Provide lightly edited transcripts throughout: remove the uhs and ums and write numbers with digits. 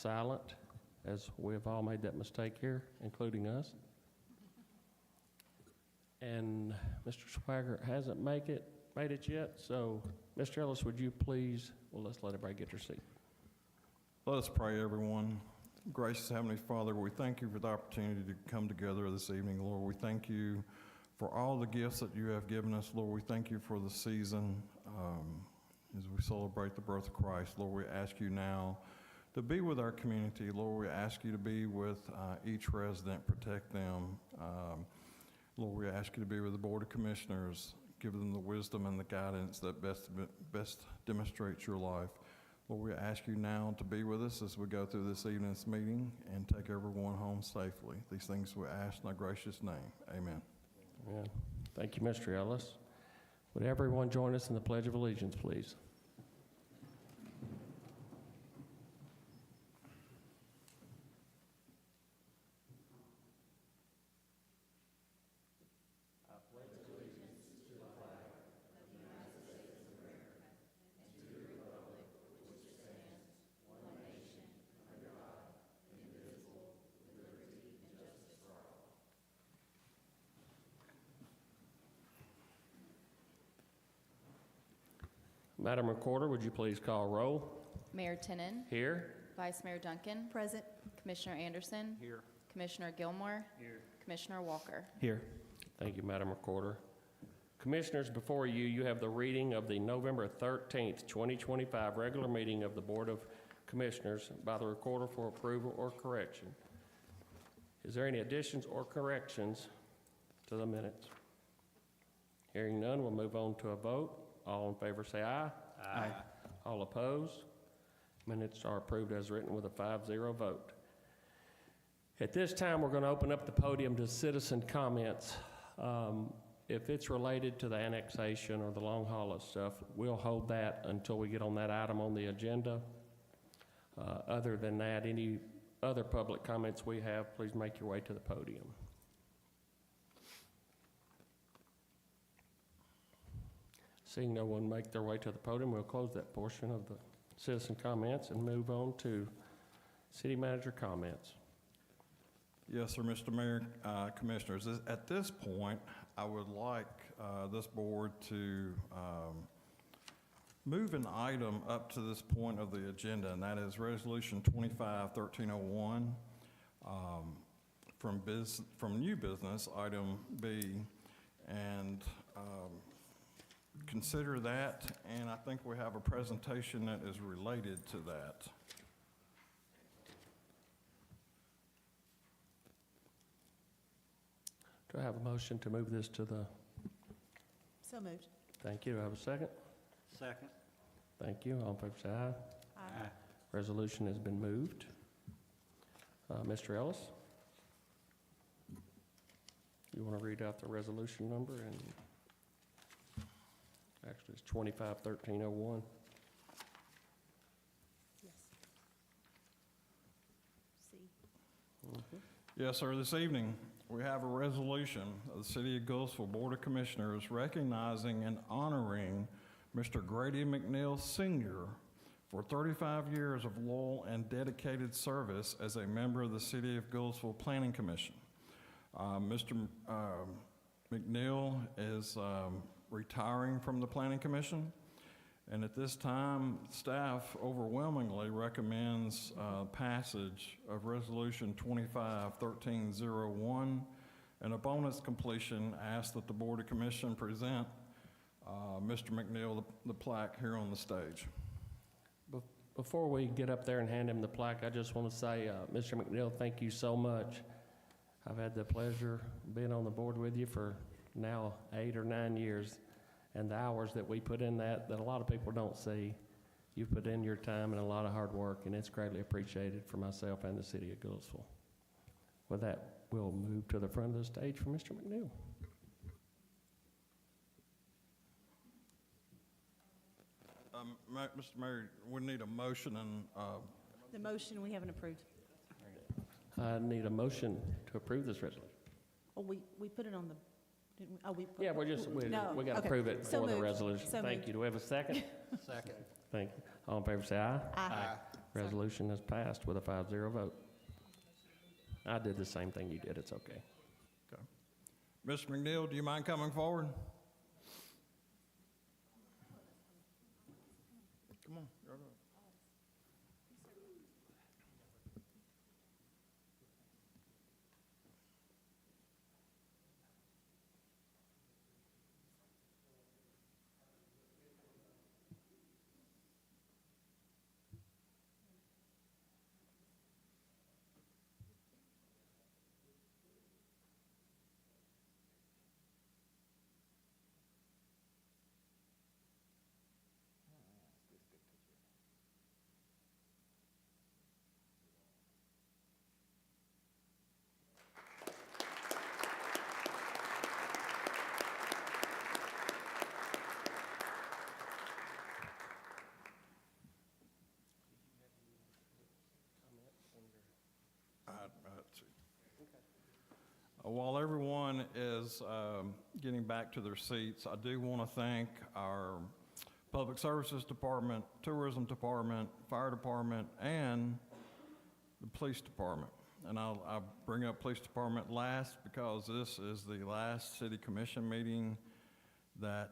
silent, as we have all made that mistake here, including us. And Mr. Swagger hasn't made it yet, so Mr. Ellis, would you please, well, let's let everybody get their seat. Let us pray, everyone. Gracious Heavenly Father, we thank you for the opportunity to come together this evening, Lord. We thank you for all the gifts that you have given us, Lord. We thank you for the season as we celebrate the birth of Christ. Lord, we ask you now to be with our community. Lord, we ask you to be with each resident, protect them. Lord, we ask you to be with the Board of Commissioners, give them the wisdom and the guidance that best demonstrates your life. Lord, we ask you now to be with us as we go through this evening's meeting and take everyone home safely. These things we ask in thy gracious name. Amen. Amen. Thank you, Mr. Ellis. Would everyone join us in the Pledge of Allegiance, please? Madam Recorder, would you please call roll? Mayor Tinnen. Here. Vice Mayor Duncan. Present. Commissioner Anderson. Here. Commissioner Gilmore. Here. Commissioner Walker. Here. Thank you, Madam Recorder. Commissioners, before you, you have the reading of the November 13th, 2025 regular meeting of the Board of Commissioners by the Recorder for approval or correction. Is there any additions or corrections to the minutes? Hearing none, we'll move on to a vote. All in favor say aye. Aye. All opposed? Minutes are approved as written with a 5-0 vote. At this time, we're going to open up the podium to citizen comments. If it's related to the annexation or the long haul stuff, we'll hold that until we get on that item on the agenda. Other than that, any other public comments we have, please make your way to the podium. Seeing no one make their way to the podium, we'll close that portion of the citizen comments and move on to city manager comments. Yes, sir, Mr. Mayor, Commissioners. At this point, I would like this board to move an item up to this point of the agenda, and that is Resolution 25-1301 from new business, item B, and consider that, and I think we have a presentation that is related to that. Do I have a motion to move this to the? So moved. Thank you. Do I have a second? Second. Thank you. All in favor say aye. Aye. Resolution has been moved. Mr. Ellis? You want to read out the resolution number? And actually, it's 25-1301. Yes. C. Yes, sir. This evening, we have a resolution of the City of Goodlettsville Board of Commissioners recognizing and honoring Mr. Grady McNeil Sr. for 35 years of loyal and dedicated service as a member of the City of Goodlettsville Planning Commission. Mr. McNeil is retiring from the Planning Commission, and at this time, staff overwhelmingly recommends passage of Resolution 25-1301, and upon its completion, ask that the Board of Commission present Mr. McNeil the plaque here on the stage. Before we get up there and hand him the plaque, I just want to say, Mr. McNeil, thank you so much. I've had the pleasure of being on the board with you for now 8 or 9 years, and the hours that we put in that a lot of people don't see. You put in your time and a lot of hard work, and it's greatly appreciated for myself and the City of Goodlettsville. With that, we'll move to the front of the stage for Mr. McNeil. Mr. Mayor, we need a motion and The motion we haven't approved. I need a motion to approve this resolution. Oh, we put it on the, didn't we? Oh, we. Yeah, we got to okay. approve it So for the moved. resolution. So Thank moved. you. Do we have a second? Second. Thank you. All in favor say aye. Aye. Resolution has passed with a 5-0 vote. I did the same thing you did. It's okay. Mr. McNeil, do you mind coming forward? Come on. Go ahead. Let's see. While everyone is getting back to their seats, I do want to thank our Public Services Department, Tourism Department, Fire Department, and the Police Department. And I'll bring up Police Department last because this is the last City Commission meeting that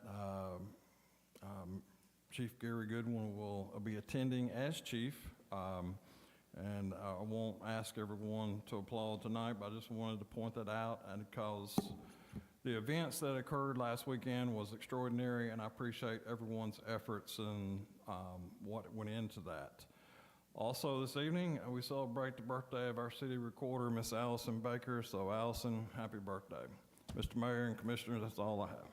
Chief Gary Goodwin will be attending as chief. And I won't ask everyone to applaud tonight, but I just wanted to point that out, and because the events that occurred last weekend was extraordinary, and I appreciate everyone's efforts and what went into that. Also this evening, we celebrate the birthday of our city recorder, Miss Allison Baker. So Allison, happy birthday. Mr. Mayor and Commissioners, that's all I have.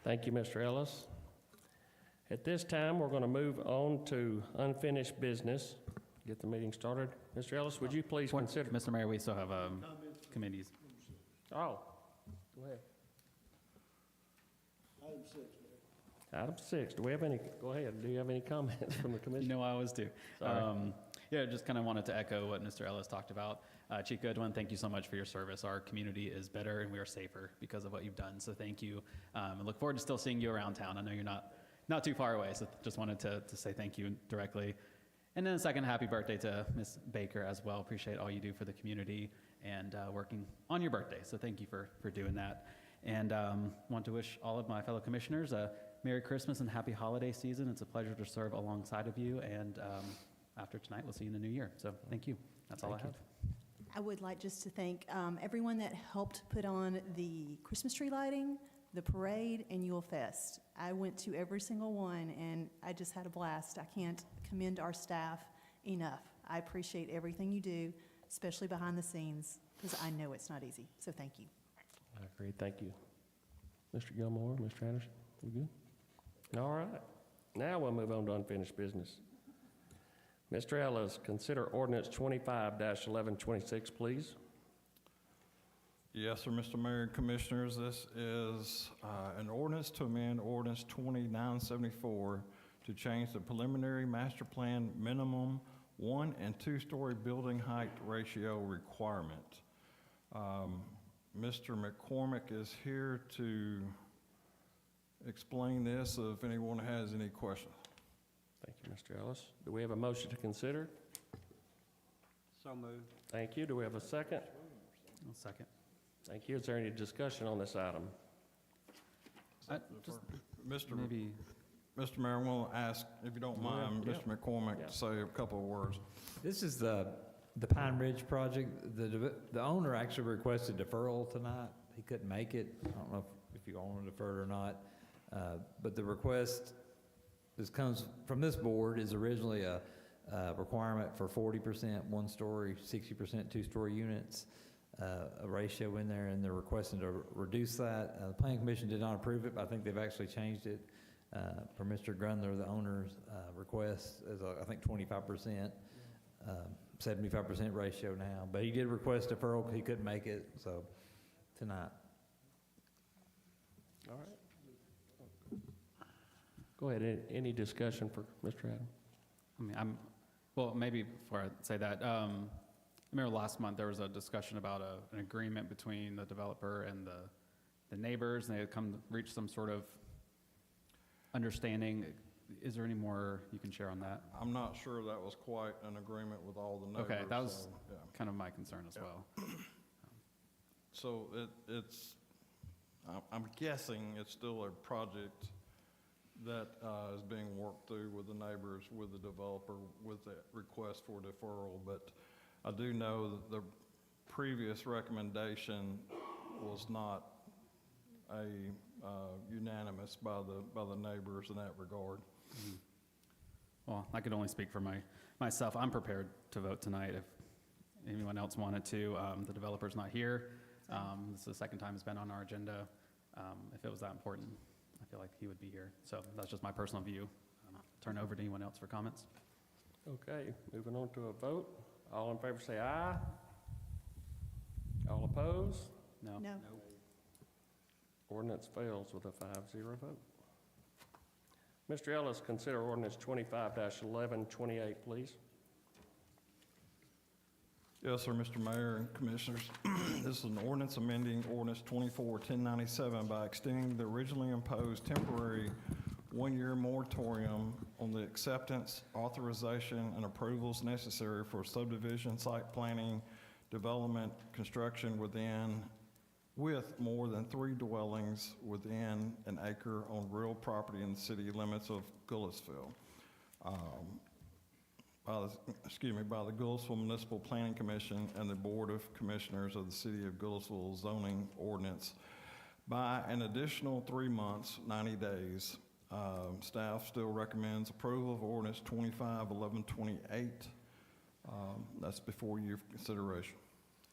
Thank you, Mr. Ellis. At this time, we're going to move on to unfinished business. Get the meeting started. Mr. Ellis, would you please consider? Mr. Mayor, we still have committees. Oh, go ahead. Item 6, do we have any, go ahead, do you have any comments from the commission? You know I always do. Sorry. Yeah, just kind of wanted to echo what Mr. Ellis talked about. Chief Goodwin, thank you so much for your service. Our community is better and we are safer because of what you've done, so thank you. And look forward to still seeing you around town. I know you're not too far away, so just wanted to say thank you directly. And then a second, happy birthday to Ms. Baker as well. Appreciate all you do for the community and working on your birthday, so thank you for doing that. And want to wish all of my fellow commissioners a Merry Christmas and Happy Holiday season. It's a pleasure to serve alongside of you, and after tonight, we'll see you in the new year. So thank you. That's all I have. I would like just to thank everyone that helped put on the Christmas tree lighting, the parade, and Yule Fest. I went to every single one, and I just had a blast. I can't commend our staff enough. I appreciate everything you do, especially behind the scenes, because I know it's not easy. So thank you. I agree, thank you. Mr. Gilmore, Mr. Anderson, we good? All right, now we'll move on to unfinished business. Mr. Ellis, consider ordinance 25-1126, please. Yes, sir, Mr. Mayor and Commissioners, this is an ordinance to amend ordinance 2974 to change the preliminary master plan minimum 1- and 2-story building height ratio requirement. Mr. McCormick is here to explain this if anyone has any questions. Thank you, Mr. Ellis. Do we have a motion to consider? So moved. Thank you. Do we have a second? I'll second. Thank you. Is there any discussion on this item? Just Mr. Mayor, I want to ask, if you don't mind, Yeah. Mr. McCormick to say a couple of words. This is the Pine Ridge project. The owner actually requested deferral tonight. He couldn't make it. I don't know if you all want to defer it or not. But the request, this comes from this board, is originally a requirement for 40% one-story, 60% two-story units, a ratio in there, and they're requesting to reduce that. The Planning Commission did not approve it, but I think they've actually changed it for Mr. Grundler, the owner's request, is I think 25%, 75% ratio now. But he did request deferral because he couldn't make it, so tonight. All right. Go ahead. Any discussion for Mr. Adam? Well, maybe before I say that, I remember last month there was a discussion about an agreement between the developer and the neighbors, and they had reached some sort of understanding. Is there any more you can share on that? I'm not sure that was quite an agreement with all the neighbors. Okay, that was so, yeah. kind of my concern as Yeah. well. So I'm guessing it's still a project that is being worked through with the neighbors, with the developer, with that request for deferral. But I do know that the previous recommendation was not unanimous by the neighbors in that regard. Well, I could only speak for myself. I'm prepared to vote tonight if anyone else wanted to. The developer's not here. This is the second time it's been on our agenda. If it was that important, I feel like he would be here. So that's just my personal view. Turn over to anyone else for comments. Okay, moving on to a vote. All in favor say aye. All opposed? No? No. Ordinance fails with a 5-0 vote. Mr. Ellis, consider ordinance 25-1128, please. Yes, sir, Mr. Mayor and Commissioners. This is an ordinance amending ordinance 24-1097 by extending the originally imposed temporary one-year moratorium on the acceptance, authorization, and approvals necessary for subdivision, site planning, development, construction with more than 3 dwellings within an acre on real property in the city limits of Goodlettsville. By the Goodlettsville Municipal Planning Commission and the Board of Commissioners of the City of Goodlettsville zoning ordinance by an additional 3 months, 90 days. Staff still recommends approval of ordinance 25-1128. That's before your consideration.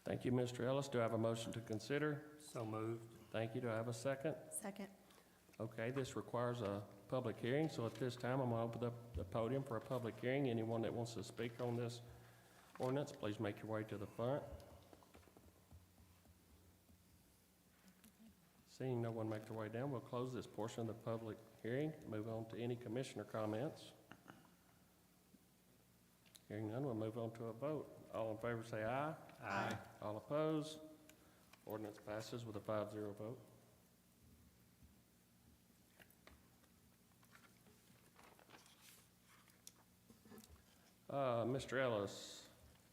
Thank you, Mr. Ellis. Do I have a motion to consider? So moved. Thank you. Do I have a second? Second. Okay, this requires a public hearing, so at this time, I'm going to open up the podium for a public hearing. Anyone that wants to speak on this ordinance, please make your way to the front. Seeing no one make their way down, we'll close this portion of the public hearing, move on to any commissioner comments. Hearing none, we'll move on to a vote. All in favor say aye. Aye. All opposed? Ordinance passes with a 5-0 vote. Mr. Ellis,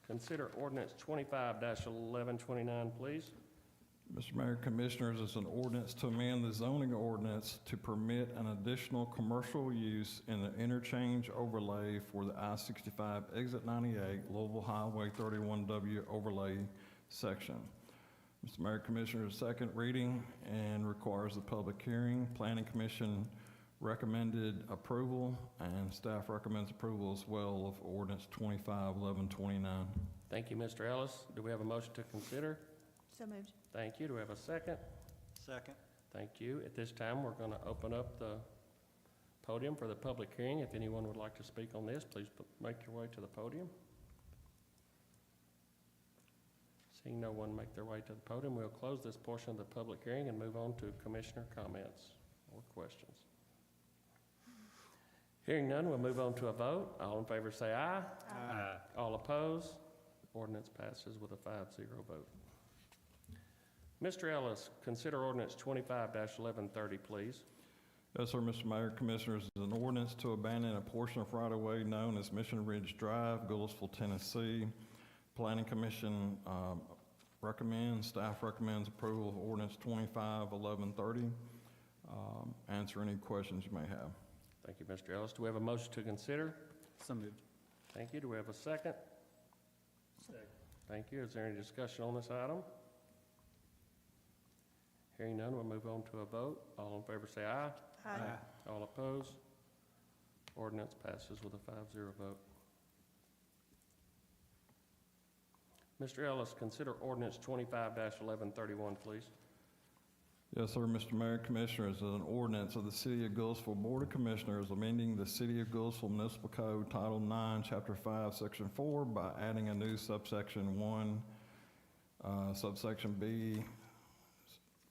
consider ordinance 25-1129, please. Mr. Mayor, Commissioners, it's an ordinance to amend the zoning ordinance to permit an additional commercial use in the interchange overlay for the I-65 Exit 98 Louisville Highway 31W overlay section. Mr. Mayor, Commissioners, second reading and requires a public hearing. Planning Commission recommended approval, and staff recommends approval as well of ordinance 25-1129. Thank you, Mr. Ellis. Do we have a motion to consider? So moved. Thank you. Do we have a second? Second. Thank you. At this time, we're going to open up the podium for the public hearing. If anyone would like to speak on this, please make your way to the podium. Seeing no one make their way to the podium, we'll close this portion of the public hearing and move on to commissioner comments or questions. Hearing none, we'll move on to a vote. All in favor say aye. Aye. All opposed? Ordinance passes with a 5-0 vote. Mr. Ellis, consider ordinance 25-1130, please. Yes, sir, Mr. Mayor, Commissioners, is an ordinance to abandon a portion of right-of-way known as Mission Ridge Drive, Goodlettsville, Tennessee. Planning Commission staff recommends approval of ordinance 25-1130. Answer any questions you may have. Thank you, Mr. Ellis. Do we have a motion to consider? So moved. Thank you. Do we have a second? Second. Thank you. Is there any discussion on this item? Hearing none, we'll move on to a vote. All in favor say aye. Aye. All opposed? Ordinance passes with a 5-0 vote. Mr. Ellis, consider ordinance 25-1131, please. Yes, sir, Mr. Mayor, Commissioners, is an ordinance of the City of Goodlettsville Board of Commissioners amending the City of Goodlettsville Municipal Code, Title 9, Chapter 5, Section 4, by adding a new subsection 1, subsection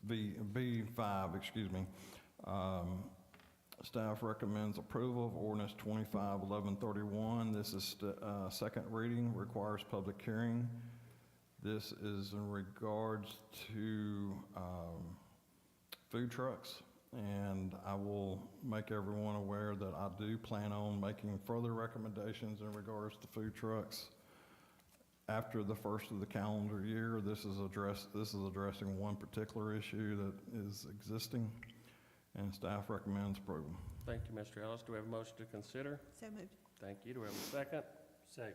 B5, excuse me. Staff recommends approval of ordinance 25-1131. This is second reading, requires public hearing. This is in regards to food trucks and I will make everyone aware that I do plan on making further recommendations in regards to food trucks after the first of the calendar year. This is addressing one particular issue that is existing, and staff recommends approval. Thank you, Mr. Ellis. Do we have a motion to consider? So moved. Thank you. Do we have a second? Second.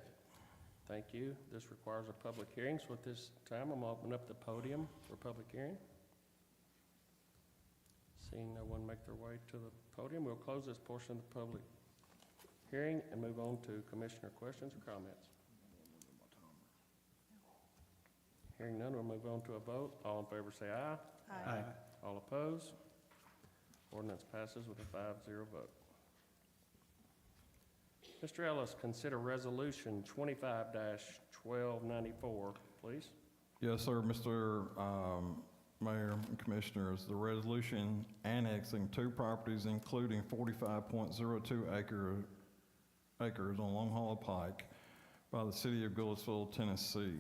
Thank you. This requires a public hearing, so at this time, I'm going to open up the podium for public hearing. Seeing no one make their way to the podium, we'll close this portion of the public hearing and move on to commissioner questions or comments. Hearing none, we'll move on to a vote. All in favor say aye. Aye. All opposed? Ordinance passes with a 5-0 vote. Mr. Ellis, consider Resolution 25-1294, please. Yes, sir, Mr. Mayor and Commissioners. The resolution annexing two properties including 45.02 acres on Long Hollow Pike by the city of Goodlettsville, Tennessee.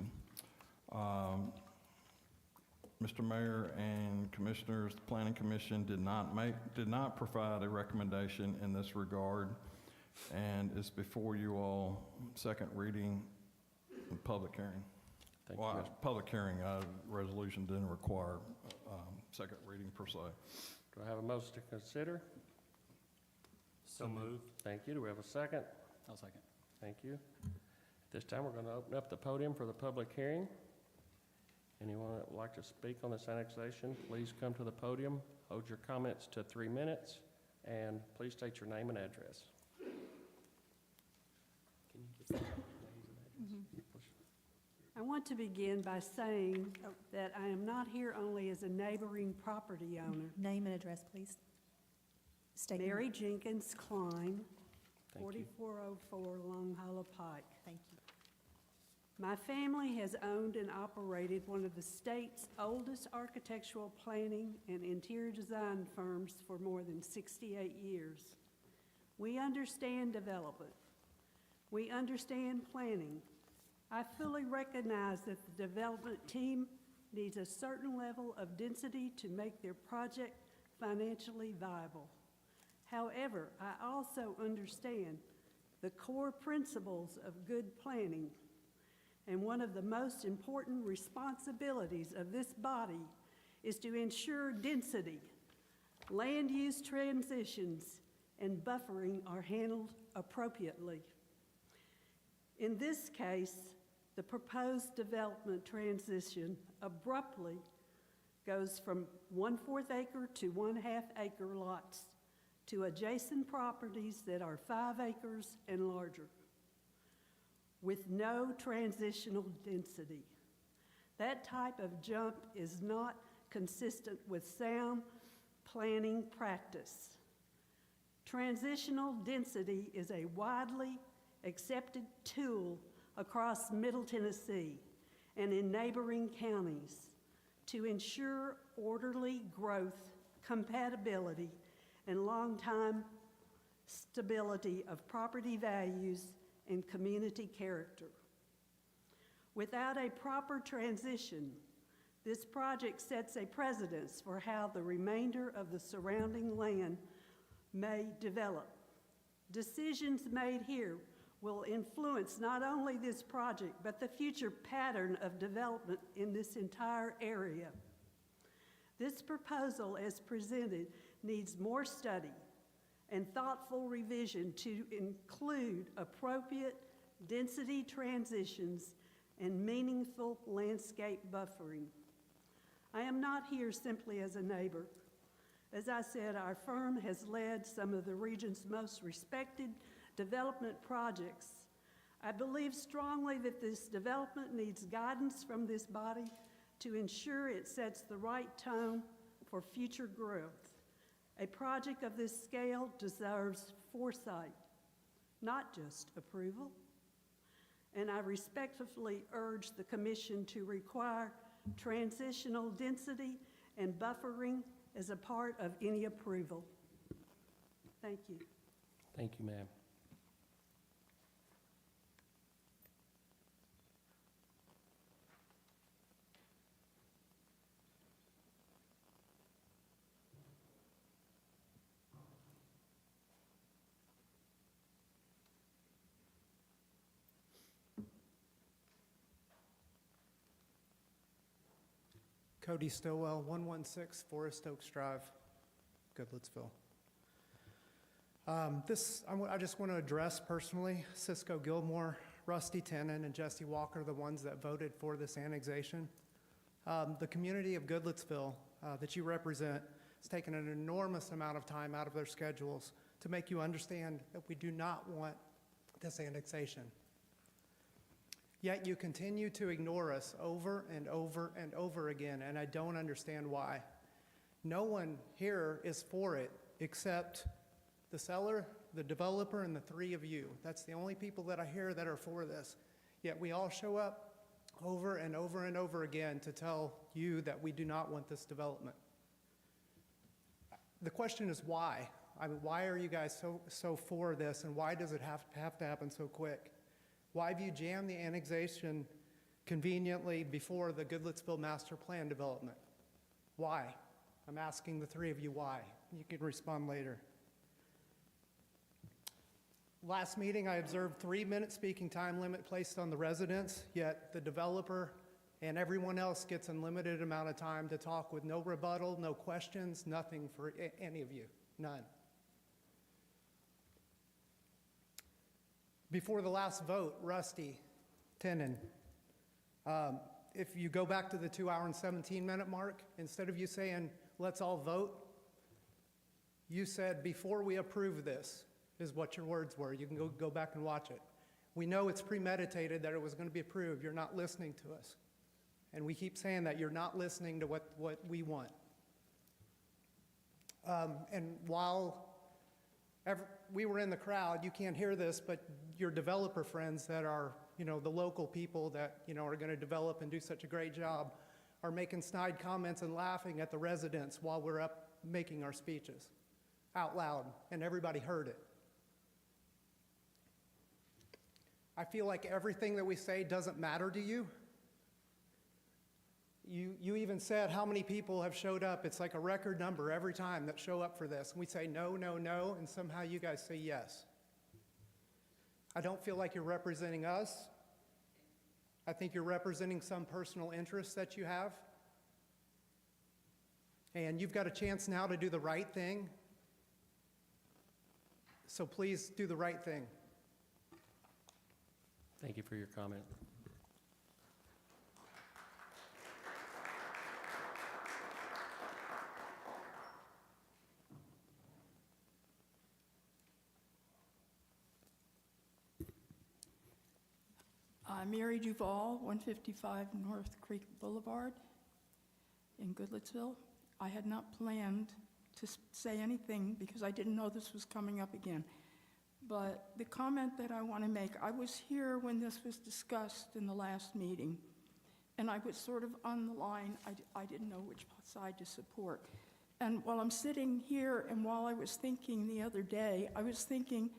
Mr. Mayor and Commissioners, the Planning Commission did not provide a recommendation in this regard, and it's before you all, second reading and public hearing. Thank you, Well, Mr. public hearing, resolution didn't require second reading per se. Do I have a motion to consider? So moved. Thank you. Do we have a second? I'll second. Thank you. At this time, we're going to open up the podium for the public hearing. Anyone that would like to speak on this annexation, please come to the podium. Hold your comments to 3 minutes, and please state your name and address. Can you give names and address? I want to begin by saying that I am not here only as a neighboring property owner. Name and address, please. State your- Mary Jenkins Klein, Thank you. 4404 Long Hollow Pike. Thank you. My family has owned and operated one of the state's oldest architectural planning and interior design firms for more than 68 years. We understand development. We understand planning. I fully recognize that the development team needs a certain level of density to make their project financially viable. However, I also understand the core principles of good planning, and one of the most important responsibilities of this body is to ensure density, land use transitions, and buffering are handled appropriately. In this case, the proposed development transition abruptly goes from 1/4 acre to 1/2 acre lots to adjacent properties that are 5 acres and larger, with no transitional density. That type of jump is not consistent with sound planning practice. Transitional density is a widely accepted tool across Middle Tennessee and in neighboring counties to ensure orderly growth, compatibility, and long-time stability of property values and community character. Without a proper transition, this project sets a precedence for how the remainder of the surrounding land may develop. Decisions made here will influence not only this project, but the future pattern of development in this entire area. This proposal, as presented, needs more study and thoughtful revision to include appropriate density transitions and meaningful landscape buffering. I am not here simply as a neighbor. As I said, our firm has led some of the region's most respected development projects. I believe strongly that this development needs guidance from this body to ensure it sets the right tone for future growth. A project of this scale deserves foresight, not just approval. And I respectfully urge the Commission to require transitional density and buffering as a part of any approval. Thank you. Thank you, ma'am. Cody Stillwell, 116 Forest Oaks Drive, Goodlettsville. I just want to address personally Cisco Gilmore, Rusty Tennant, and Jesse Walker, the ones that voted for this annexation. The community of Goodlettsville that you represent has taken an enormous amount of time out of their schedules to make you understand that we do not want this annexation. Yet you continue to ignore us over and over and over again, and I don't understand why. No one here is for it except the seller, the developer, and the three of you. That's the only people that I hear that are for this. Yet we all show up over and over and over again to tell you that we do not want this development. The question is why? I mean, why are you guys so for this, and why does it have to happen so quick? Why have you jammed the annexation conveniently before the Goodlettsville master plan development? Why? I'm asking the three of you why. You can respond later. Last meeting, I observed 3-minute speaking time limit placed on the residents, yet the developer and everyone else gets unlimited amount of time to talk with no rebuttal, no questions, nothing for any of you, none. Before the last vote, Rusty Tennant, if you go back to the 2-hour and 17-minute mark, instead of you saying, let's all vote, you said, before we approve this, is what your words were. You can go back and watch it. We know it's premeditated that it was going to be approved. You're not listening to us. And we keep saying that you're not listening to what we want. And while we were in the crowd, you can't hear this, but your developer friends that are, the local people that, are going to develop and do such a great job are making snide comments and laughing at the residents while we're up making our speeches out loud, and everybody heard it. I feel like everything that we say doesn't matter to you. You even said how many people have showed up. It's like a record number every time that show up for this. And we say no, no, no, and somehow you guys say yes. I don't feel like you're representing us. I think you're representing some personal interests that you have. And you've got a chance now to do the right thing. So please do the right thing. Thank you for your comment. I'm Mary Duval, 155 North Creek Boulevard in Goodlettsville. I had not planned to say anything because I didn't know this was coming up again. But the comment that I want to make, I was here when this was discussed in the last meeting, and I was sort of on the line. I didn't know which side to support. And while I'm sitting here, and while I was thinking the other day, I was thinking,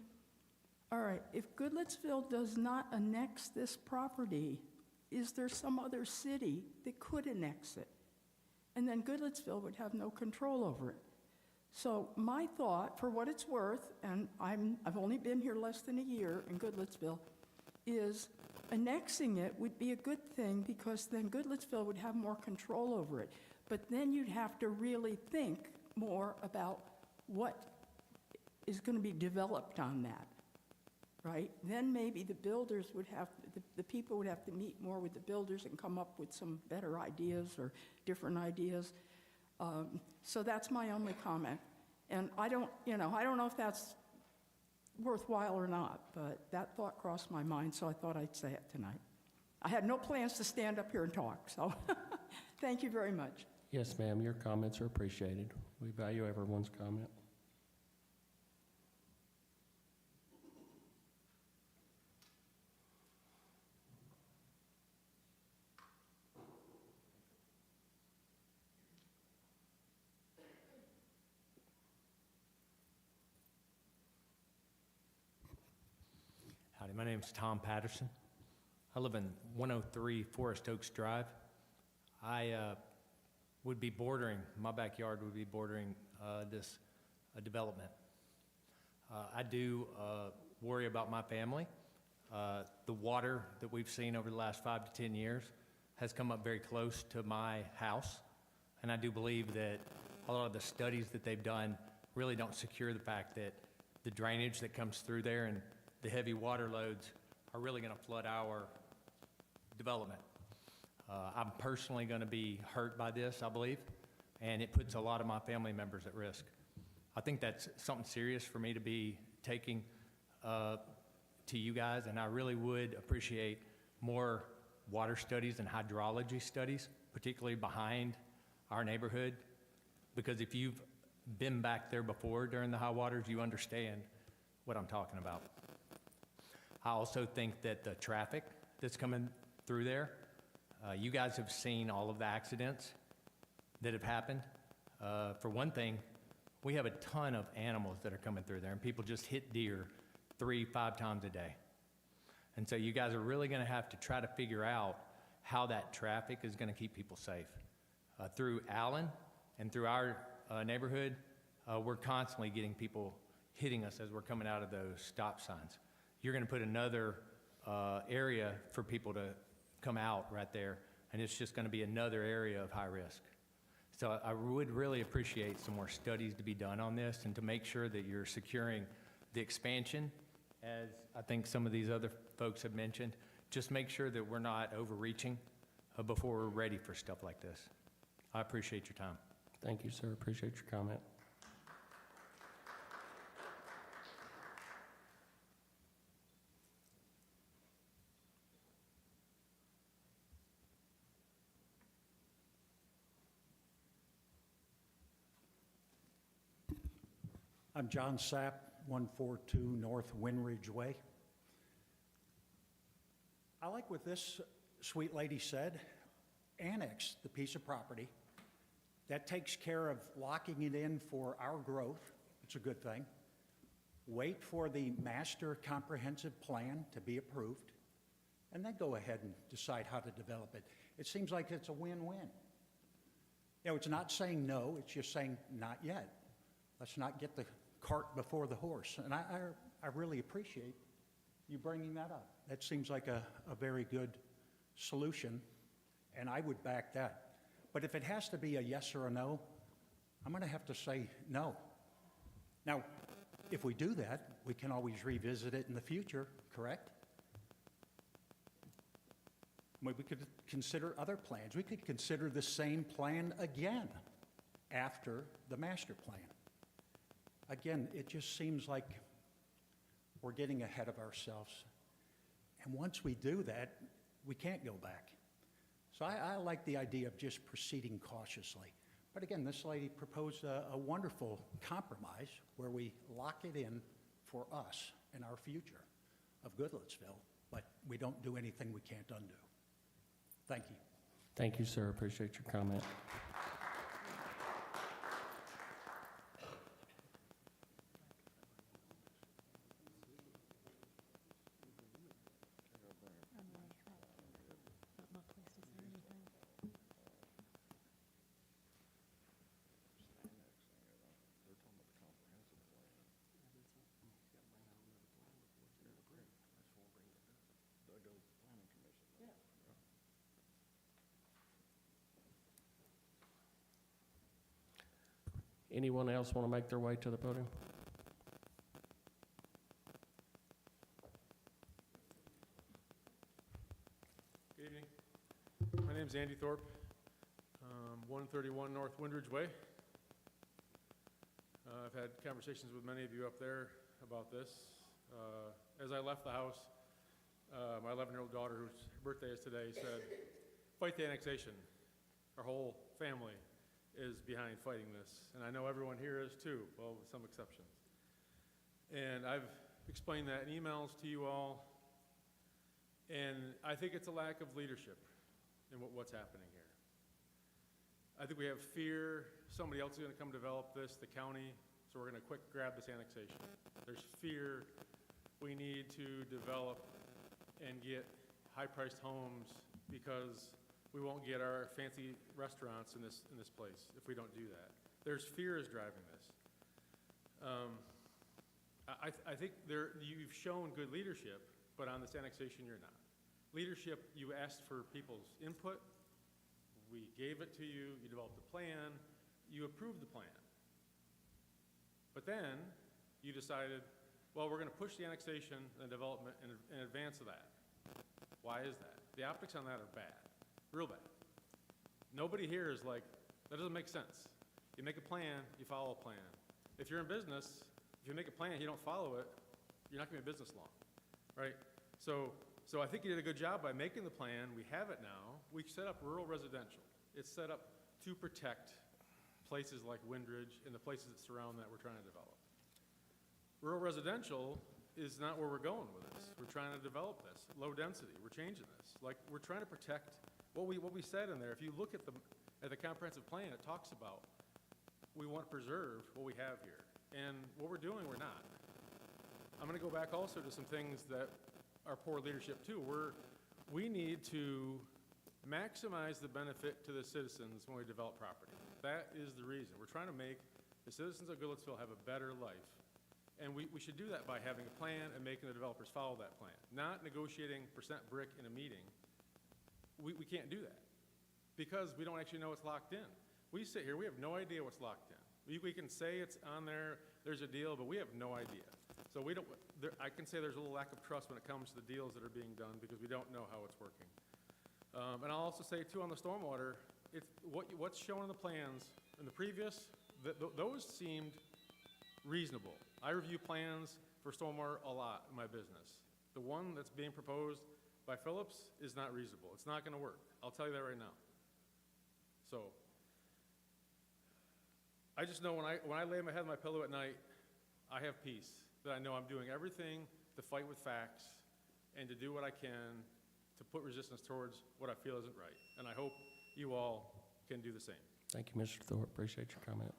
all right, if Goodlettsville does not annex this property, is there some other city that could annex it? And then Goodlettsville would have no control over it. So my thought, for what it's worth, and I've only been here less than a year in Goodlettsville, is annexing it would be a good thing because then Goodlettsville would have more control over it. But then you'd have to really think more about what is going to be developed on that, right? Then maybe the builders would have, the people would have to meet more with the builders and come up with some better ideas or different ideas. So that's my only comment. And I don't know if that's worthwhile or not, but that thought crossed my mind, so I thought I'd say it tonight. I had no plans to stand up here and talk, so thank you very much. Yes, ma'am, your comments are appreciated. We value everyone's comment. Howdy, my name's Tom Patterson. I live in 103 Forest Oaks Drive. I would be bordering, my backyard would be bordering this development. I do worry about my family. The water that we've seen over the last 5 to 10 years has come up very close to my house. And I do believe that a lot of the studies that they've done really don't secure the fact that the drainage that comes through there and the heavy water loads are really going to flood our development. I'm personally going to be hurt by this, I believe, and it puts a lot of my family members at risk. I think that's something serious for me to be taking to you guys, and I really would appreciate more water studies and hydrology studies, particularly behind our neighborhood, because if you've been back there before during the high waters, you understand what I'm talking about. I also think that the traffic that's coming through there, you guys have seen all of the accidents that have happened. For one thing, we have a ton of animals that are coming through there, and people just hit deer 3-5 times a day. And so you guys are really going to have to try to figure out how that traffic is going to keep people safe. Through Allen and through our neighborhood, we're constantly getting people hitting us as we're coming out of those stop signs. You're going to put another area for people to come out right there, and it's just going to be another area of high risk. So I would really appreciate some more studies to be done on this and to make sure that you're securing the expansion, as I think some of these other folks have mentioned. Just make sure that we're not overreaching before we're ready for stuff like this. I appreciate your time. Thank you, sir. Appreciate your comment. I'm John Sapp, 142 North Windridge Way. I like what this sweet lady said. Annex the piece of property. That takes care of locking it in for our growth. It's a good thing. Wait for the master comprehensive plan to be approved, and then go ahead and decide how to develop it. It seems like it's a win-win. You know, it's not saying no, it's just saying not yet. Let's not get the cart before the horse. And I really appreciate you bringing that up. That seems like a very good solution, and I would back that. But if it has to be a yes or a no, I'm going to have to say no. Now, if we do that, we can always revisit it in the future, correct? We could consider other plans. We could consider the same plan again after the master plan. Again, it just seems like we're getting ahead of ourselves. And once we do that, we can't go back. So I like the idea of just proceeding cautiously. But again, this lady proposed a wonderful compromise where we lock it in for us and our future of Goodlettsville, but we don't do anything we can't undo. Thank you. Thank you, sir. Appreciate your comment. Anyone else want to make their way to the podium? Good evening. My name's Andy Thorpe, 131 North Windridge Way. I've had conversations with many of you up there about this. As I left the house, my 11-year-old daughter, whose birthday is today, said, "Fight the annexation." Our whole family is behind fighting this, and I know everyone here is too, well, with some exceptions. And I've explained that in emails to you all, and I think it's a lack of leadership in what's happening here. I think we have fear somebody else is going to come develop this, the county, so we're going to quick grab this annexation. There's fear we need to develop and get high-priced homes because we won't get our fancy restaurants in this place if we don't do that. There's fear is driving this. I think you've shown good leadership, but on this annexation you're not. Leadership, you asked for people's input. We gave it to you, you developed a plan, you approved the plan. But then you decided, well, we're going to push the annexation and development in advance of that. Why is that? The optics on that are bad, real bad. Nobody here is like, that doesn't make sense. You make a plan, you follow a plan. If you're in business, if you make a plan, you don't follow it, you're not going to be in business long, right? So I think you did a good job by making the plan. We have it now. We set up rural residential. It's set up to protect places like Windridge and the places that surround that we're trying to develop. Rural residential is not where we're going with this. We're trying to develop this, low density. We're changing this. Like, we're trying to protect what we said in there. If you look at the comprehensive plan, it talks about we want to preserve what we have here. And what we're doing, we're not. I'm going to go back also to some things that are poor leadership too. We need to maximize the benefit to the citizens when we develop property. That is the reason. We're trying to make the citizens of Goodlettsville have a better life. And we should do that by having a plan and making the developers follow that plan. Not negotiating percent brick in a meeting. We can't do that because we don't actually know what's locked in. We sit here, we have no idea what's locked in. We can say it's on there, there's a deal, but we have no idea. So I can say there's a little lack of trust when it comes to the deals that are being done because we don't know how it's working. And I'll also say too on the stormwater, what's shown in the plans in the previous, those seemed reasonable. I review plans for stormwater a lot in my business. The one that's being proposed by Phillips is not reasonable. It's not going to work. I'll tell you that right now. So I just know when I lay my head on my pillow at night, I have peace that I know I'm doing everything to fight with facts and to do what I can to put resistance towards what I feel isn't right. And I hope you all can do the same. Thank you, Mr. Thorpe. Appreciate your comment.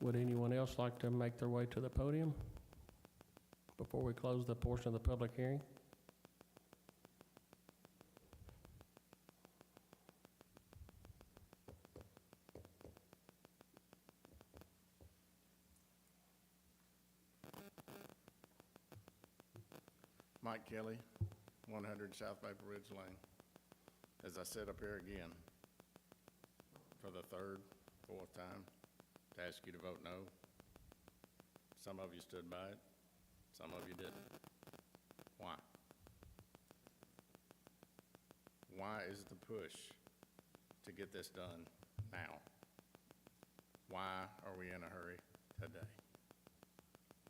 Would anyone else like to make their way to the podium before we close the portion of the public hearing? Mike Kelly, 100 South Maple Ridge Lane. As I sit up here again for the third, fourth time, to ask you to vote no. Some of you stood by it, some of you didn't. Why? Why is the push to get this done now? Why are we in a hurry today?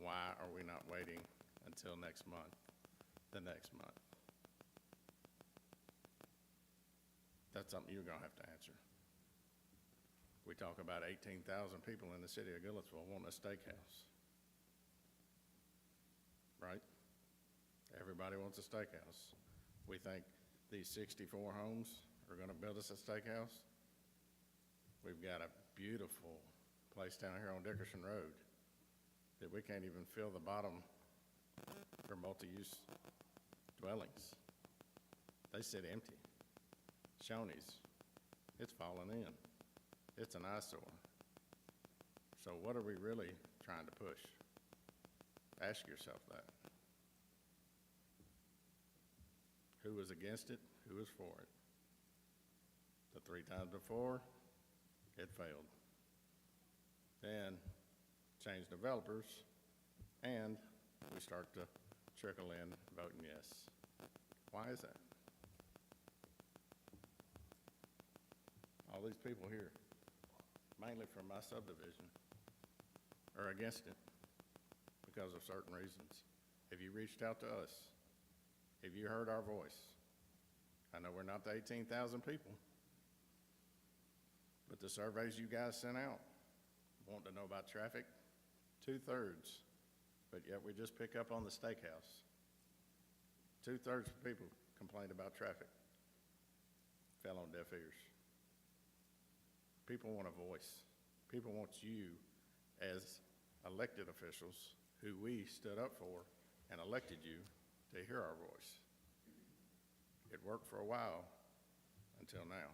Why are we not waiting until next month, the next month? That's something you're gonna have to answer. We talk about 18,000 people in the city of Goodlettsville wanting a steakhouse, right? Everybody wants a steakhouse. We think these 64 homes are gonna build us a steakhouse. We've got a beautiful place down here on Dickerson Road that we can't even fill the bottom for multi-use dwellings. They sit empty. Shoney's, it's fallen in. It's an eyesore. So what are we really trying to push? Ask yourself that. Who was against it? Who was for it? The 3 times before, it failed. Then change developers, and we start to trickle in voting yes. Why is that? All these people here, mainly from my subdivision, are against it because of certain reasons. Have you reached out to us? Have you heard our voice? I know we're not the 18,000 people, but the surveys you guys sent out want to know about traffic, 2/3, but yet we just pick up on the steakhouse. 2/3 of people complained about traffic. Fell on deaf ears. People want a voice. People want you as elected officials who we stood up for and elected you to hear our voice. It worked for a while until now.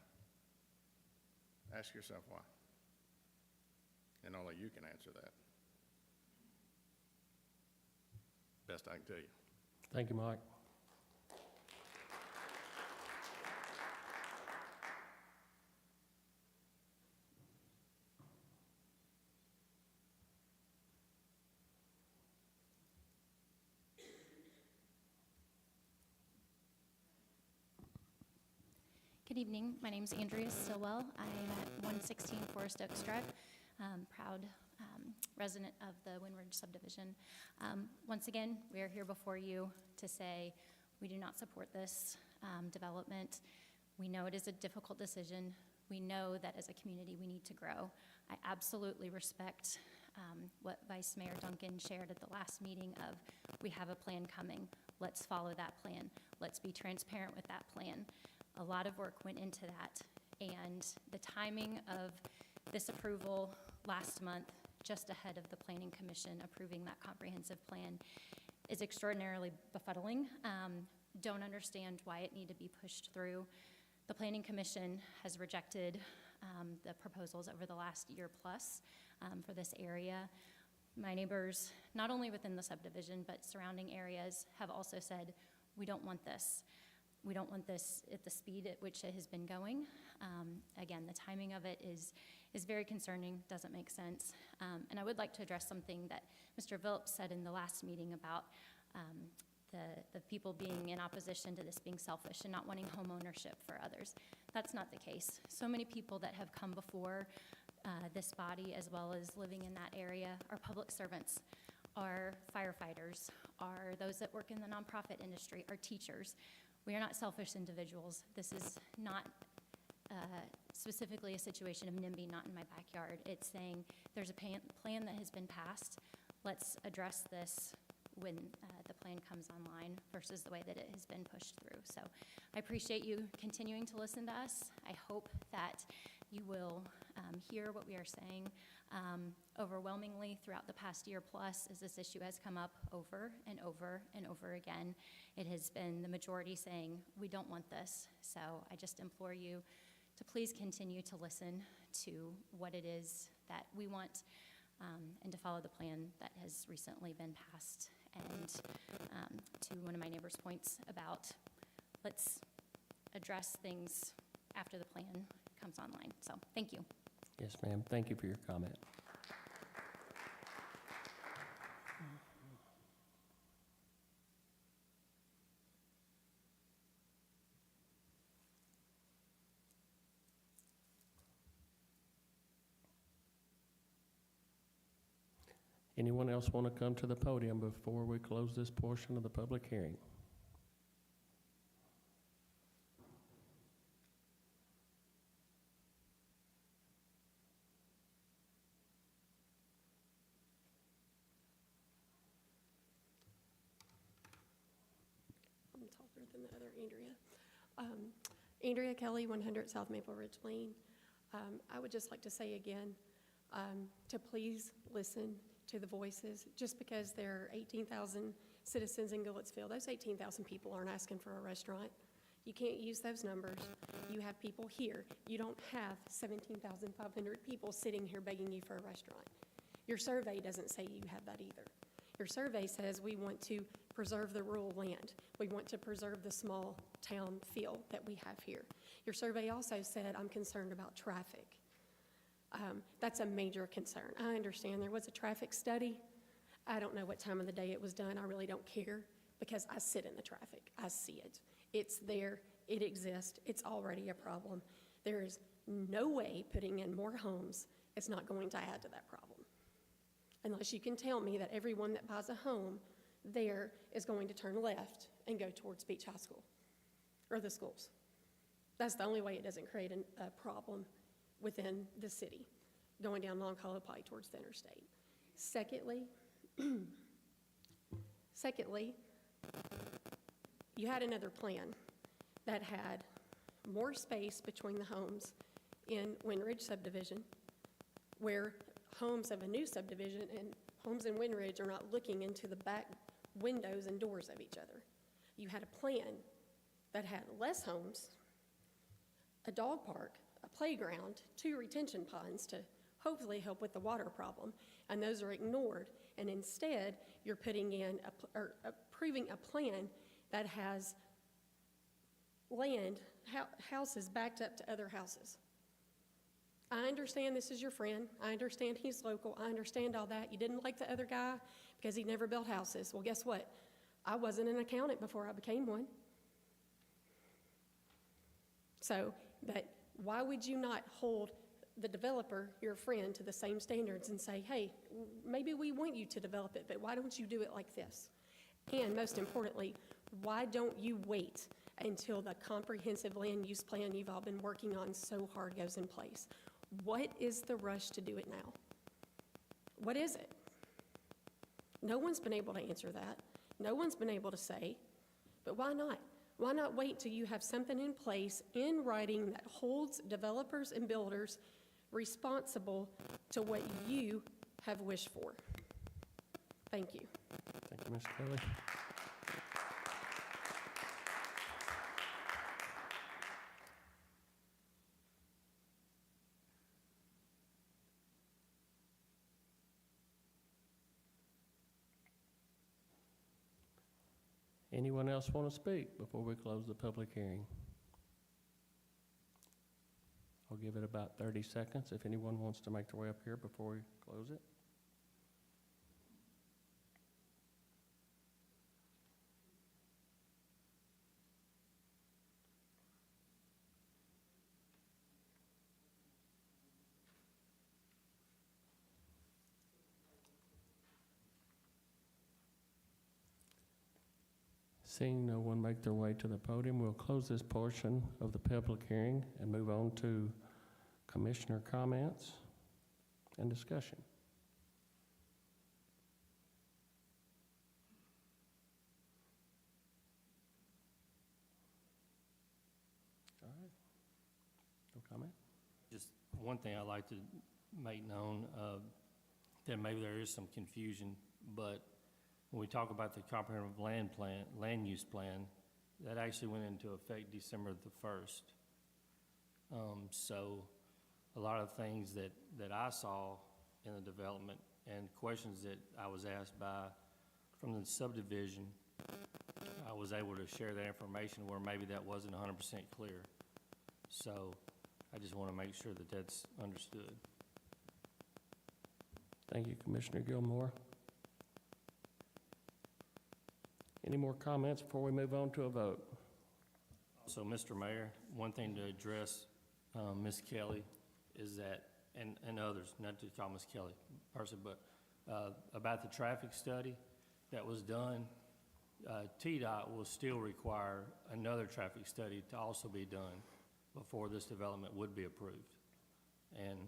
Ask yourself why. And only you can answer that. Best I can tell you. Thank you, Mike. Good evening. My name is Andrea Stillwell. I am at 116 Forest Oaks Drive, proud resident of the Windridge subdivision. Once again, we are here before you to say we do not support this development. We know it is a difficult decision. We know that as a community we need to grow. I absolutely respect what Vice Mayor Duncan shared at the last meeting of we have a plan coming. Let's follow that plan. Let's be transparent with that plan. A lot of work went into that, and the timing of this approval last month, just ahead of the Planning Commission approving that comprehensive plan, is extraordinarily befuddling. Don't understand why it needed to be pushed through. The Planning Commission has rejected the proposals over the last year plus for this area. My neighbors, not only within the subdivision, but surrounding areas, have also said, we don't want this. We don't want this at the speed at which it has been going. Again, the timing of it is very concerning, doesn't make sense. And I would like to address something that Mr. Phillips said in the last meeting about the people being in opposition to this being selfish and not wanting home ownership for others. That's not the case. So many people that have come before this body, as well as living in that area, are public servants, are firefighters, are those that work in the nonprofit industry, are teachers. We are not selfish individuals. This is not specifically a situation of NIMBY not in my backyard. It's saying there's a plan that has been passed. Let's address this when the plan comes online versus the way that it has been pushed through. So I appreciate you continuing to listen to us. I hope that you will hear what we are saying. Overwhelmingly throughout the past year plus, as this issue has come up over and over and over again, it has been the majority saying, we don't want this. So I just implore you to please continue to listen to what it is that we want and to follow the plan that has recently been passed. And to one of my neighbor's points about let's address things after the plan comes online. So thank you. Yes, ma'am. Thank you for your comment. Anyone else want to come to the podium before we close this portion of the public hearing? I'm taller than the other Andrea. Andrea Kelly, 100 South Maple Ridge Lane. I would just like to say again to please listen to the voices. Just because there are 18,000 citizens in Goodlettsville, those 18,000 people aren't asking for a restaurant. You can't use those numbers. You have people here. You don't have 17,500 people sitting here begging you for a restaurant. Your survey doesn't say you have that either. Your survey says we want to preserve the rural land. We want to preserve the small town feel that we have here. Your survey also said, I'm concerned about traffic. That's a major concern. I understand there was a traffic study. I don't know what time of the day it was done. I really don't care because I sit in the traffic. I see it. It's there. It exists. It's already a problem. There is no way putting in more homes is not going to add to that problem. Unless you can tell me that everyone that buys a home there is going to turn left and go towards Beach High School or the schools. That's the only way it doesn't create a problem within the city, going down Long Hollow Pike towards the interstate. Secondly, you had another plan that had more space between the homes in Windridge subdivision, where homes of a new subdivision and homes in Windridge are not looking into the back windows and doors of each other. You had a plan that had less homes, a dog park, a a playground, 2 retention ponds to hopefully help with the water problem, and those are ignored. And instead, you're putting in, or approving a plan that has land, houses backed up to other houses. I understand this is your friend. I understand he's local. I understand all that. You didn't like the other guy because he never built houses. Well, guess what? I wasn't an accountant before I became one. So, but why would you not hold the developer, your friend, to the same standards and say, hey, maybe we want you to develop it, but why don't you do it like this? And most importantly, why don't you wait until the comprehensive land use plan you've all been working on so hard goes in place? What is the rush to do it now? What is it? No one's been able to answer that. No one's been able to say, but why not? Why not wait till you have something in place in writing that holds developers and builders responsible to what you have wished for? Thank you. Thank you, Ms. Kelly. Anyone else want to speak before we close the public hearing? I'll give it about 30 seconds if anyone wants to make their way up here before we close it. Seeing no one make their way to the podium, we'll close this portion of the public hearing and move on to commissioner comments and discussion. All right. No comment? Just one thing I'd like to make known, that maybe there is some confusion, but when we talk about the comprehensive land use plan, that actually went into effect December the 1st. So a lot of things that I saw in the development and questions that I was asked from the subdivision, I was able to share that information where maybe that wasn't 100% clear. So I just want to make sure that that's understood. Thank you, Commissioner Gilmore. Any more comments before we move on to a vote? So, Mr. Mayor, one thing to address Ms. Kelly is that, and others, not to call Ms. Kelly person, but about the traffic study that was done, TDOT will still require another traffic study to also be done before this development would be approved. And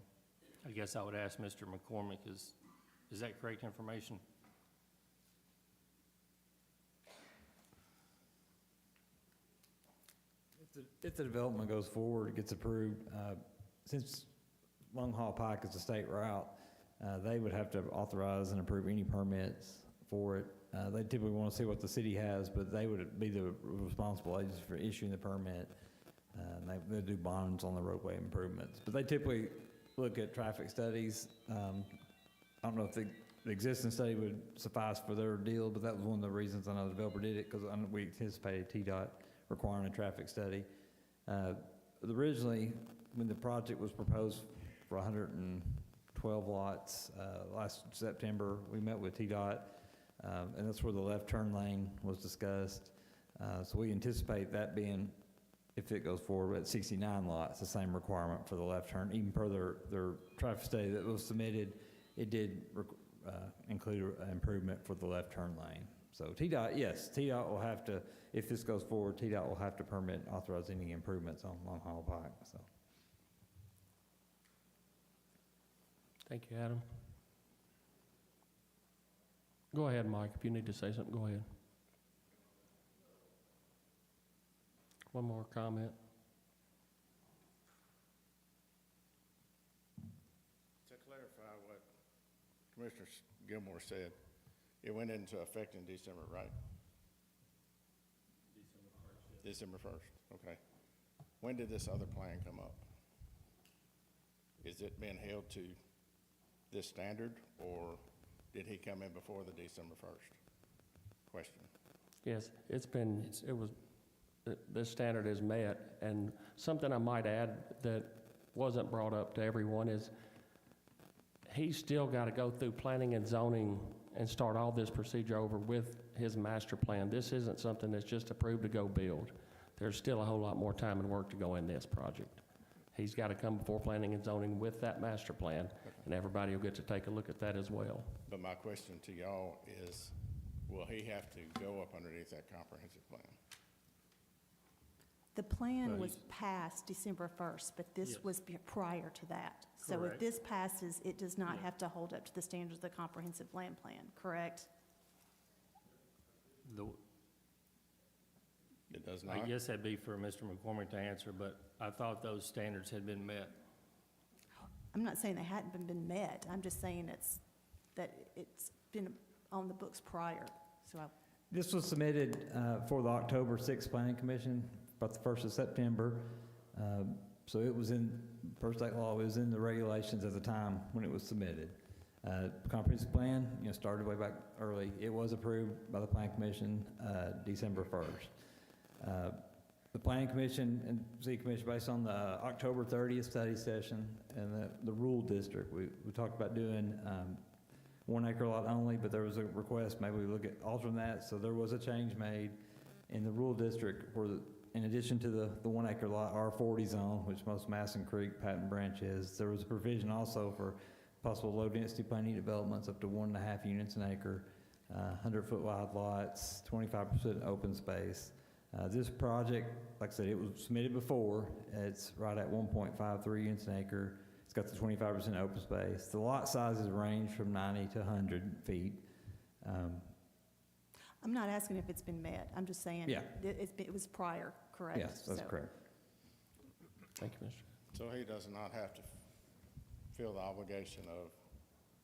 I guess I would ask Mr. McCormick, is that correct information? If the development goes forward, it gets approved, since Long Haul Pike is a state route, they would have to authorize and approve any permits for it. They typically want to see what the city has, but they would be the responsible agency for issuing the permit. They do bonds on the roadway improvements. But they typically look at traffic studies. I don't know if the existing study would suffice for their deal, but that was one of the reasons I know the developer did it, because we anticipated TDOT requiring a traffic study. Originally, when the project was proposed for 112 lots, last September, we met with TDOT, and that's where the left turn lane was discussed. So we anticipate that being, if it goes forward, at 69 lots, the same requirement for the left turn. Even per their traffic study that was submitted, it did include an improvement for the left turn lane. So TDOT, yes, TDOT will have to, if this goes forward, TDOT will have to permit and authorize any improvements on Long Haul Pike. So. Thank you, Adam. Go ahead, Mike. If you need to say something, go ahead. One more comment. To clarify what Commissioner Gilmore said, it went into effect in December, right? December 1st, okay. When did this other plan come up? is it being held to this standard, or did he come in before the December 1st? Question. Yes, the standard is met, and something I might add that wasn't brought up to everyone is he's still got to go through planning and zoning and start all this procedure over with his master plan. This isn't something that's just approved to go build. There's still a whole lot more time and work to go in this project. He's got to come before planning and zoning with that master plan, and everybody will get to take a look at that as well. But my question to y'all is, will he have to go up underneath that comprehensive plan? The plan was Right. passed December 1st, but this Yes. was prior to that. So if Correct. this passes, it does not Yeah. have to hold up to the standards of the comprehensive land plan, correct? It does I not? guess that'd be for Mr. McCormick to answer, but I thought those standards had been met. I'm not saying they hadn't been met. I'm just saying that it's been on the books prior. So This was submitted for the October 6th Planning Commission, about the 1st of September. So it was per state law, it was in the regulations at the time when it was submitted. Comprehensive plan, started way back early. It was approved by the Planning Commission December 1st. The Planning Commission and City Commission, based on the October 30th study session and the rural district, we talked about doing 1 acre lot only, but there was a request, maybe we look at altering that. So there was a change made in the rural district where, in addition to the 1 acre lot R40 zone, which most Masson Creek, Patton Branch is, there was a provision also for possible low density planning developments up to 1.5 units an acre, 100-foot wide lots, 25% open space. This project, like I said, it was submitted before. It's right at 1.53 units an acre. It's got the 25% open space. The lot sizes range from 90 to 100 feet. I'm not asking if it's been met. I'm just saying Yeah. it was prior, correct? Yes, that's So- correct. Thank you, Mr. So he does not have to feel the obligation of,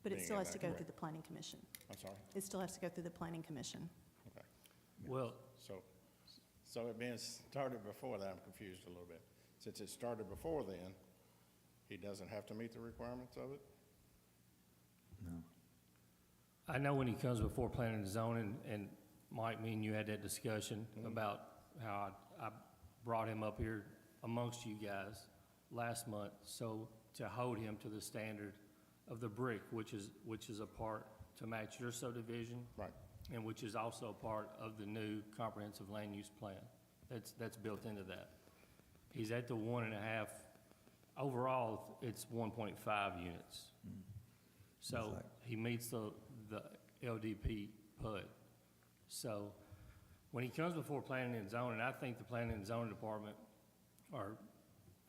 But it being still in has to that, go correct. through the planning commission. I'm sorry? It still has to go through the planning commission. Okay. Well, So it being started before that, I'm confused a little bit. Since it started before then, he doesn't have to meet the requirements of it? No. I know when he comes before planning and zoning, and Mike, me and you had that discussion about how I brought him up here amongst you guys last month, so to hold him to the standard of the brick, which is a part to match your subdivision. Right. And which is also a part of the new comprehensive land use plan. That's built into that. He's at the 1.5, overall, it's 1.5 units. So he meets the LDP PUD. So when he comes before planning and zoning, I think the planning and zoning department, or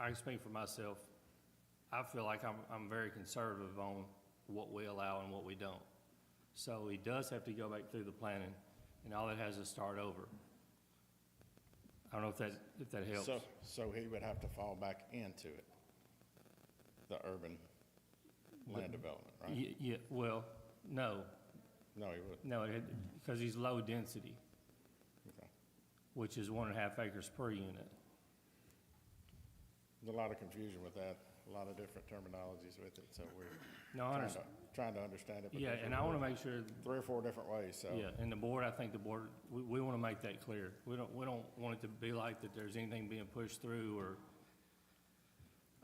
I can speak for myself, I feel like I'm very conservative on what we allow and what we don't. So he does have to go back through the planning, and all it has is start over. I don't know if that helps. So he would have to fall back into it, the urban land development, right? Yeah, well, no. No, he wouldn't. No, because he's low density, Okay. which is 1.5 acres per unit. There's a lot of confusion with that, a lot of different terminologies with it, so we're No, I understand. trying to understand it. Yeah, because and I want to make sure, 3 or 4 different ways, so. yeah, and the board, I think the board, we want to make that clear. We don't want it to be like that there's anything being pushed through or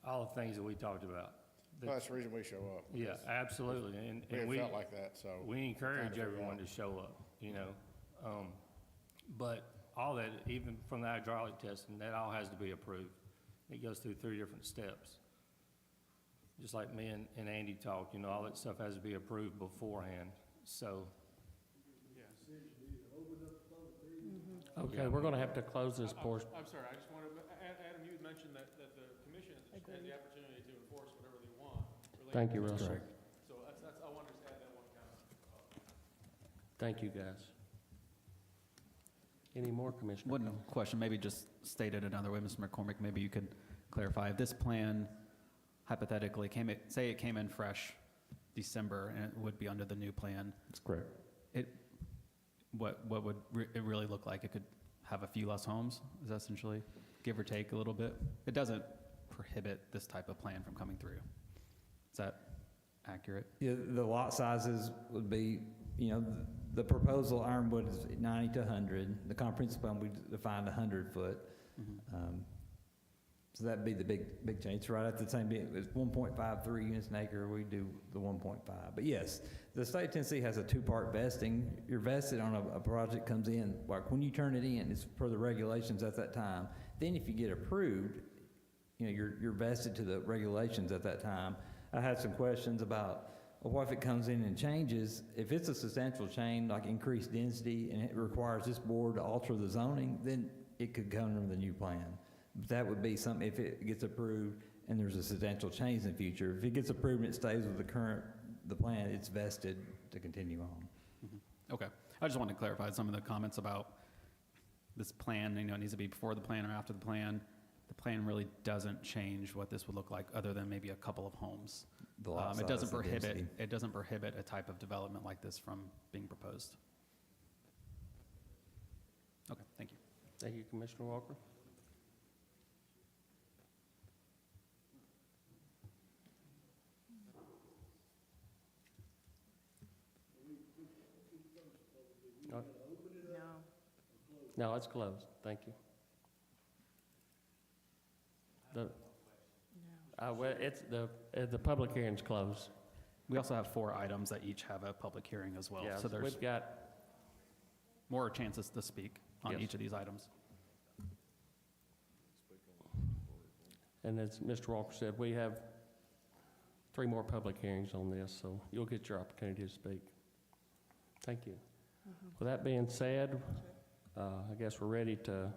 all the things that we talked about. Well, that's the reason we show up. Yeah, because absolutely, and We have felt like that, so. we encourage figure everyone out. to show up, But all that, even from the hydraulic testing, that all has to be approved. It goes through 3 different steps. Just like me and Andy talked, all that stuff has to be approved beforehand, so. Okay, we're going to have to close this portion. I'm sorry, I just wanted, Adam, you had mentioned that the commission has the opportunity to enforce whatever they want. Thank you, related to Russell. this. So I wanted to add that one comment. Thank you, guys. Any more, Commissioner? One question, maybe just stated another way, Mr. McCormick, maybe you could clarify. If this plan hypothetically say it came in fresh December and it would be under the new plan, That's correct. what would it really look like? It could have a few less homes, is that essentially, give or take a little bit? It doesn't prohibit this type of plan from coming through. Is that accurate? Yeah, the lot sizes would be, the proposal Ironwood is 90 to 100. The comprehensive plan, we defined 100 foot. So that'd be the big change. It's right at the same, it's 1.53 units an acre, we do the 1.5. But yes, the state of Tennessee has a two-part vesting. You're vested on a project comes in, like when you turn it in, it's per the regulations at that time. Then if you get approved, you're vested to the regulations at that time. I had some questions about, well, what if it comes in and changes? If it's a substantial change, like increased density, and it requires this board to alter the zoning, then it could come under the new plan. But that would be something, if it gets approved and there's a substantial change in the future. If it gets approved and it stays with the plan, it's vested to continue on. Okay. I just wanted to clarify some of the comments about this plan, it needs to be before the plan or after the plan. The plan really doesn't change what this would look like other than maybe a couple of homes. The lot It doesn't size, the density. prohibit a type of development like this from being proposed. Okay, thank you. Thank you, Commissioner Walker. No, it's closed. Thank you. The public hearing's closed. We also have 4 items that each have a public hearing as well. Yeah, So there's we've got, more chances to speak on Yes. each of these items. and as Mr. Walker said, we have 3 more public hearings on this, so you'll get your opportunity to speak. Thank you. With that being said, I guess we're ready to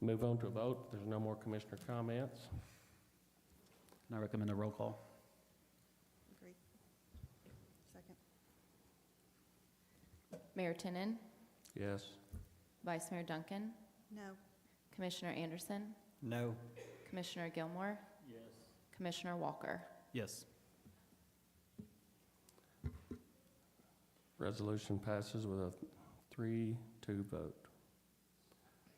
move on to a vote. There's no more commissioner comments. And I recommend a roll call. Agreed. Second. Mayor Tinnen, Yes. Vice Mayor Duncan, No. Commissioner Anderson, No. Commissioner Gilmore, Commissioner Walker. Yes. Resolution passes with a 3-2 vote.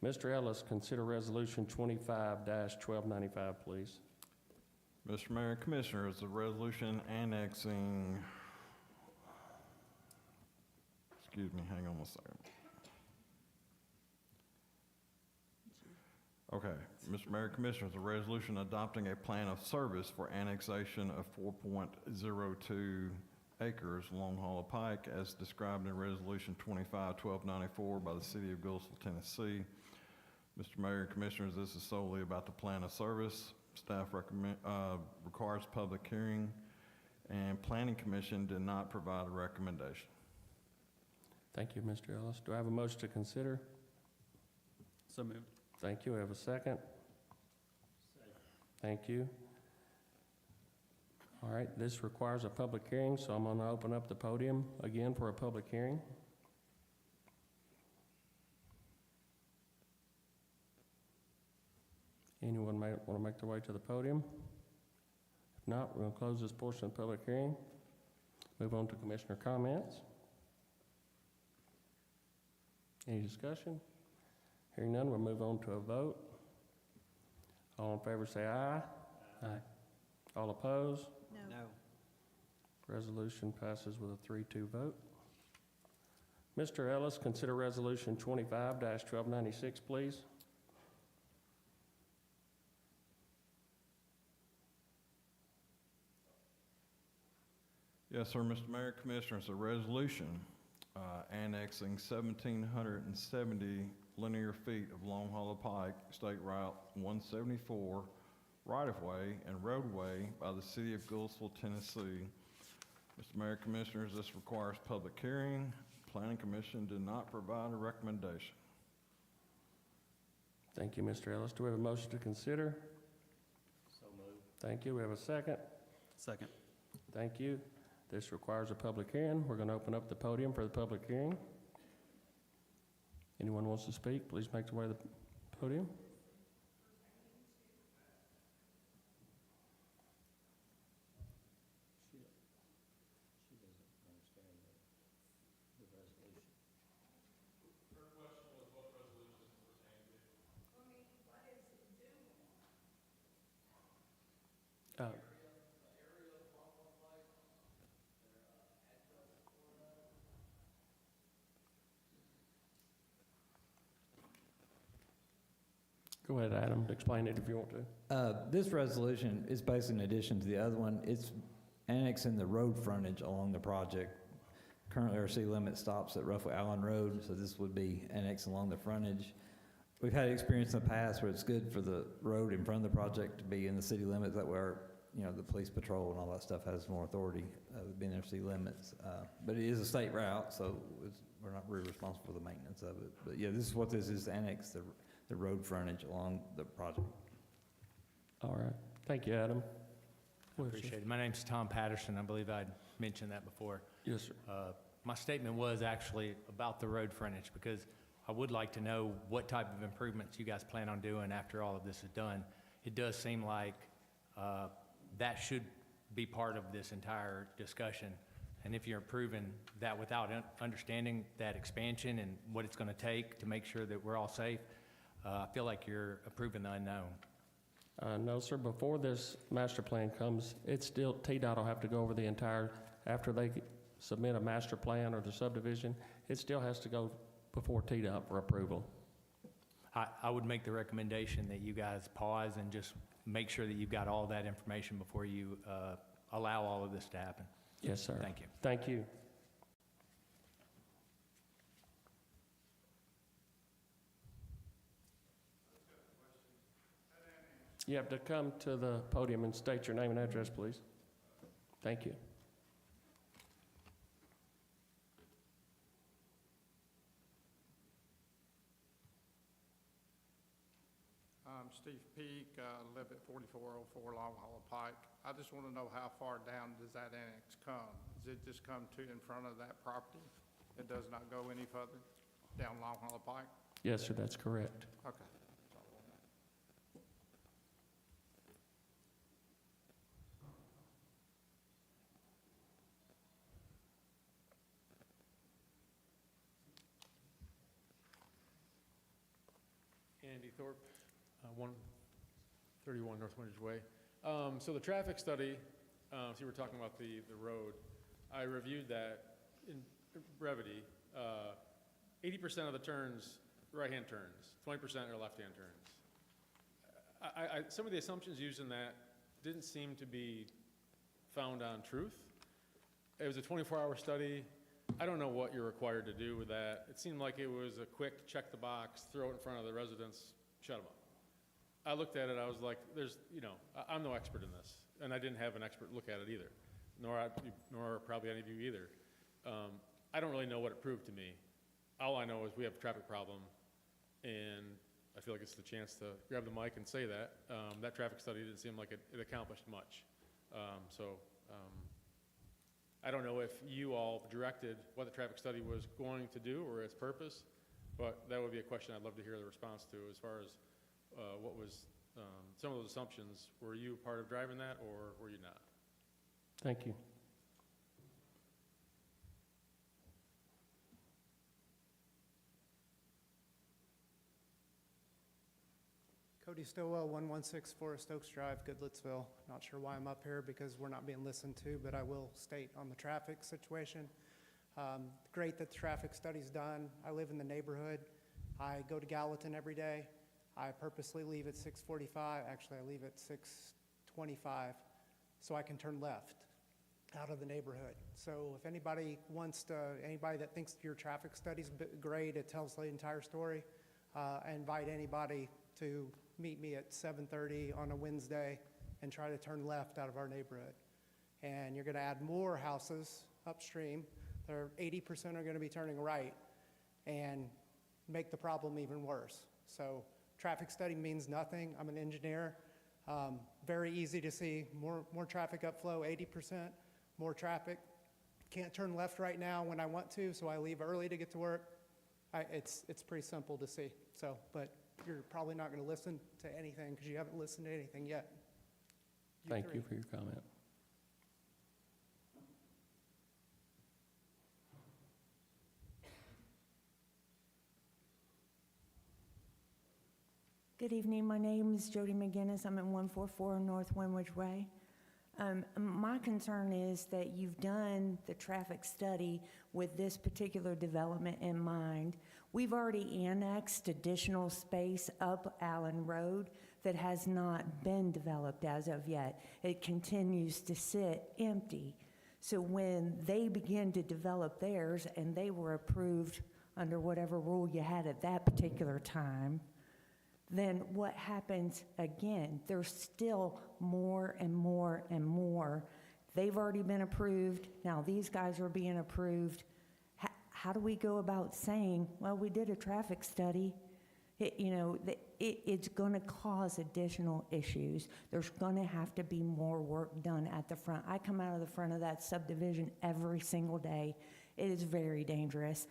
Mr. Ellis, consider Resolution 25-1295, please. Mr. Mayor and Commissioners, the resolution annexing, excuse me, hang on one second. Okay, Mr. Mayor and Commissioners, a resolution adopting a plan of service for annexation of 4.02 acres along Hollow Pike as described in Resolution 25-1294 by the City of Goodlettsville, Tennessee. Mr. Mayor and Commissioners, this is solely about the plan of service. Staff requires public hearing, and Planning Commission did not provide a recommendation. Thank you, Mr. Ellis. Do I have a motion to consider? So moved. Thank you. I have a second. Thank you. All right, this requires a public hearing, so I'm going to open up the podium again for a public hearing. Anyone might want to make their way to the podium? If not, we're going to close this portion of the public hearing. Move on to commissioner comments. Any discussion? Hearing none, we'll move on to a vote. All in favor say aye. Aye. All opposed? No. Resolution passes with a 3-2 vote. Mr. Ellis, consider Resolution 25-1296, please. Yes, sir, Mr. Mayor, Commissioners, a resolution annexing 1,770 linear feet of Long Hollow Pike, State Route 174, right-of-way and roadway by the City of Goodlettsville, Tennessee. Mr. Mayor, Commissioners, this requires public hearing. Planning Commission did not provide a recommendation. Thank you, Mr. Ellis. Do we have a motion to consider? So moved. Thank you. We have a second. Second. Thank you. This requires a public hearing. We're going to open up the podium for the public hearing. Anyone wants to speak, please make their way to the podium. She doesn't understand the resolution. Her question was what resolution is pertaining to? Uh, Go ahead, Adam, explain it if you want to. This resolution is basically in addition to the other one. It's annexing the road frontage along the project. Currently, our city limit stops at roughly Allen Road, so this would be annexed along the frontage. We've had experience in the past where it's good for the road in front of the project to be in the city limits. That way, the police patrol and all that stuff has more authority being in their city limits. But it is a state route, so we're not really responsible for the maintenance of it. But yeah, this is what this is, to annex the road frontage along the project. All right. Thank you, Adam. I appreciate it. My name's Tom Patterson. I believe I'd mentioned that before. Yes, sir. My statement was actually about the road frontage, because I would like to know what type of improvements you guys plan on doing after all of this is done. It does seem like that should be part of this entire discussion. And if you're improving that without understanding that expansion and what it's going to take to make sure that we're all safe, I feel like you're approving the unknown. No, sir. Before this master plan comes, it's still, TDOT will have to go over the entire, after they submit a master plan or the subdivision, it still has to go before TDOT for approval. I would make the recommendation that you guys pause and just make sure that you've got all that information before you allow all of this to happen. Yes, sir. Thank you. Thank you. You have to come to the podium and state your name and address, please. Thank you. I'm Steve Peak, live at 4404 Long Hollow Pike. I just want to know how far down does that annex come? Does it just come to in front of that property? It does not go any further down Long Hollow Pike? Yes, sir, that's correct. Okay. Andy Thorpe, 131 North Windridge Way. So the traffic study, so you were talking about the road. I reviewed that in brevity. 80% of the turns, right-hand turns, 20% are left-hand turns. Some of the assumptions used in that didn't seem to be found on truth. It was a 24-hour study. I don't know what you're required to do with that. It seemed like it was a quick check the box, throw it in front of the residents, shut them up. I looked at it, I was like, I'm no expert in this, and I didn't have an expert look at it either, nor probably any of you either. I don't really know what it proved to me. All I know is we have a traffic problem, and I feel like it's the chance to grab the mic and say that. That traffic study didn't seem like it accomplished much. I don't know if you all directed what the traffic study was going to do or its purpose, but that would be a question I'd love to hear the response to as far as what was some of those assumptions. Were you part of driving that or were you not? Thank you. Cody Stillwell, 116 Forest Oaks Drive, Goodlettsville. Not sure why I'm up here because we're not being listened to, but I will state on the traffic situation. Great that the traffic study's done. I live in the neighborhood. I go to Gallatin every day. I purposely leave at 6:45. Actually, I leave at 6:25 so I can turn left out of the neighborhood. So if anybody anybody that thinks your traffic study's great, it tells the entire story, I invite anybody to meet me at 7:30 on a Wednesday and try to turn left out of our neighborhood. And you're going to add more houses upstream. 80% are going to be turning right and make the problem even worse. So traffic study means nothing. I'm an engineer. Very easy to see more traffic upflow, 80% more traffic. Can't turn left right now when I want to, so I leave early to get to work. It's pretty simple to see. So, but you're probably not going to listen to anything because you haven't listened to anything yet. Thank you for your comment. Good evening. My name is Jody McGinnis. I'm at 144 North Windridge Way. My concern is that you've done the traffic study with this particular development in mind, We've already annexed additional space up Allen Road that has not been developed as of yet. It continues to sit empty. So when they begin to develop theirs, and they were approved under whatever rule you had at that particular time, then what happens again? There's still more and more and more. They've already been approved. Now these guys are being approved. How do we go about saying, well, we did a traffic study? It's going to cause additional issues. There's going to have to be more work done at the front. I come out of the front of that subdivision every single day. It is very dangerous.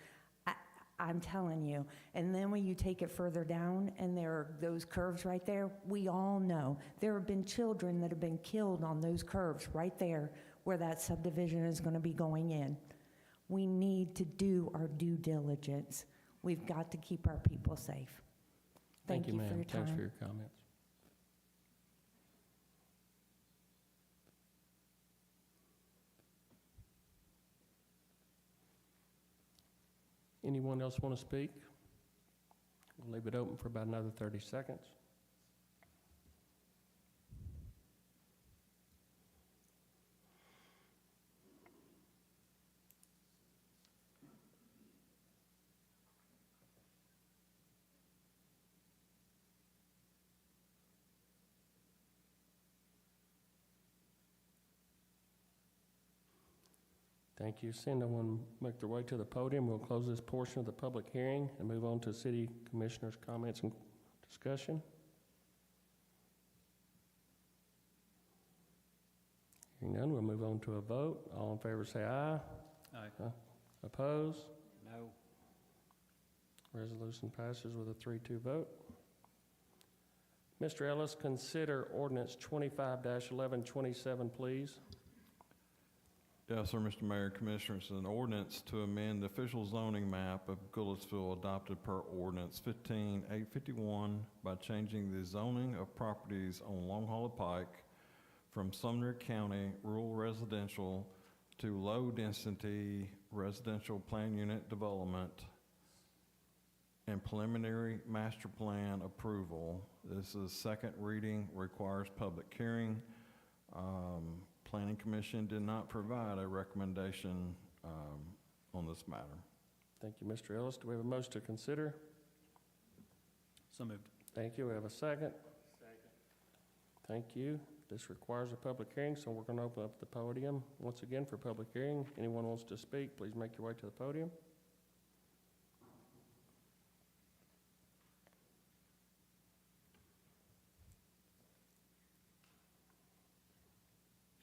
I'm telling you. And then when you take it further down and there are those curves right there, we all know there have been children that have been killed on those curves right there where that subdivision is going to be going in. We need to do our due diligence. We've got to keep our people safe. Thank you for ma'am. your time. Thanks for your comments. Anyone else want to speak? We'll leave it open for about another 30 seconds. Thank you. Seeing no one make their way to the podium, we'll close this portion of the public hearing and move on to City Commissioners' comments and discussion. Hearing none, we'll move on to a vote. All in favor say aye. Aye. Opposed? No. Resolution passes with a 3-2 vote. Mr. Ellis, consider ordinance 25-1127, please. Yes, sir, Mr. Mayor, Commissioners, an ordinance to amend the official zoning map of Goodlettsville adopted per ordinance 15851 by changing the zoning of properties on Long Hollow Pike from Sumner County rural residential to low-density residential plan unit development and preliminary master plan approval. This is second reading, requires public hearing. Planning Commission did not provide a recommendation on this matter. Thank you, Mr. Ellis. Do we have a motion to consider? So moved. Thank you. We have a second. Second. Thank you. This requires a public hearing, so we're going to open up the podium once again for public hearing. Anyone wants to speak, please make your way to the podium.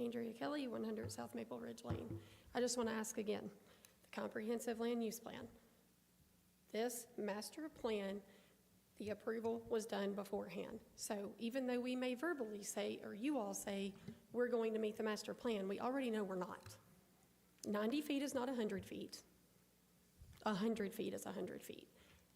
Andrea Kelly, 100 South Maple Ridge Lane. I just want to ask again, the comprehensive land use plan. This master plan, the approval was done beforehand. So even though we may verbally say, or you all say, we're going to meet the master plan, we already know we're not. 90 feet is not 100 feet. 100 feet is 100 feet.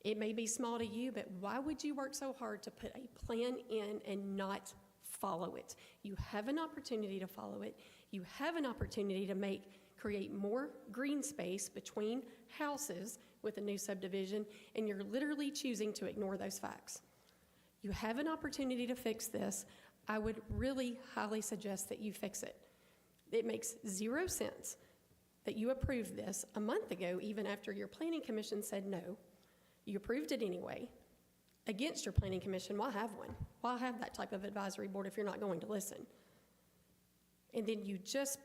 It may be small to you, but why would you work so hard to put a plan in and not follow it? You have an opportunity to follow it. You have an opportunity to create more green space between houses with a new subdivision, and you're literally choosing to ignore those facts. You have an opportunity to fix this. I would really highly suggest that you fix it. It makes zero sense that you approved this a month ago, even after your planning commission said no. You approved it anyway. Against your planning commission, why have one? Why have that type of advisory board if you're not going to listen? And then you just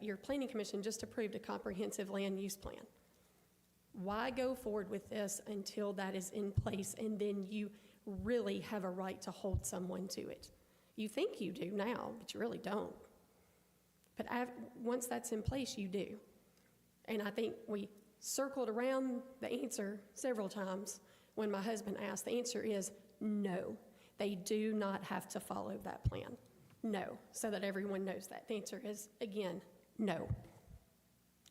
your planning commission just approved a comprehensive land use plan. Why go forward with this until that is in place and then you really have a right to hold someone to it? You think you do now, but you really don't. But once that's in place, you do. And I think we circled around the answer several times. When my husband asked, the answer is no. They do not have to follow that plan. No, so that everyone knows that. The answer is, again, no.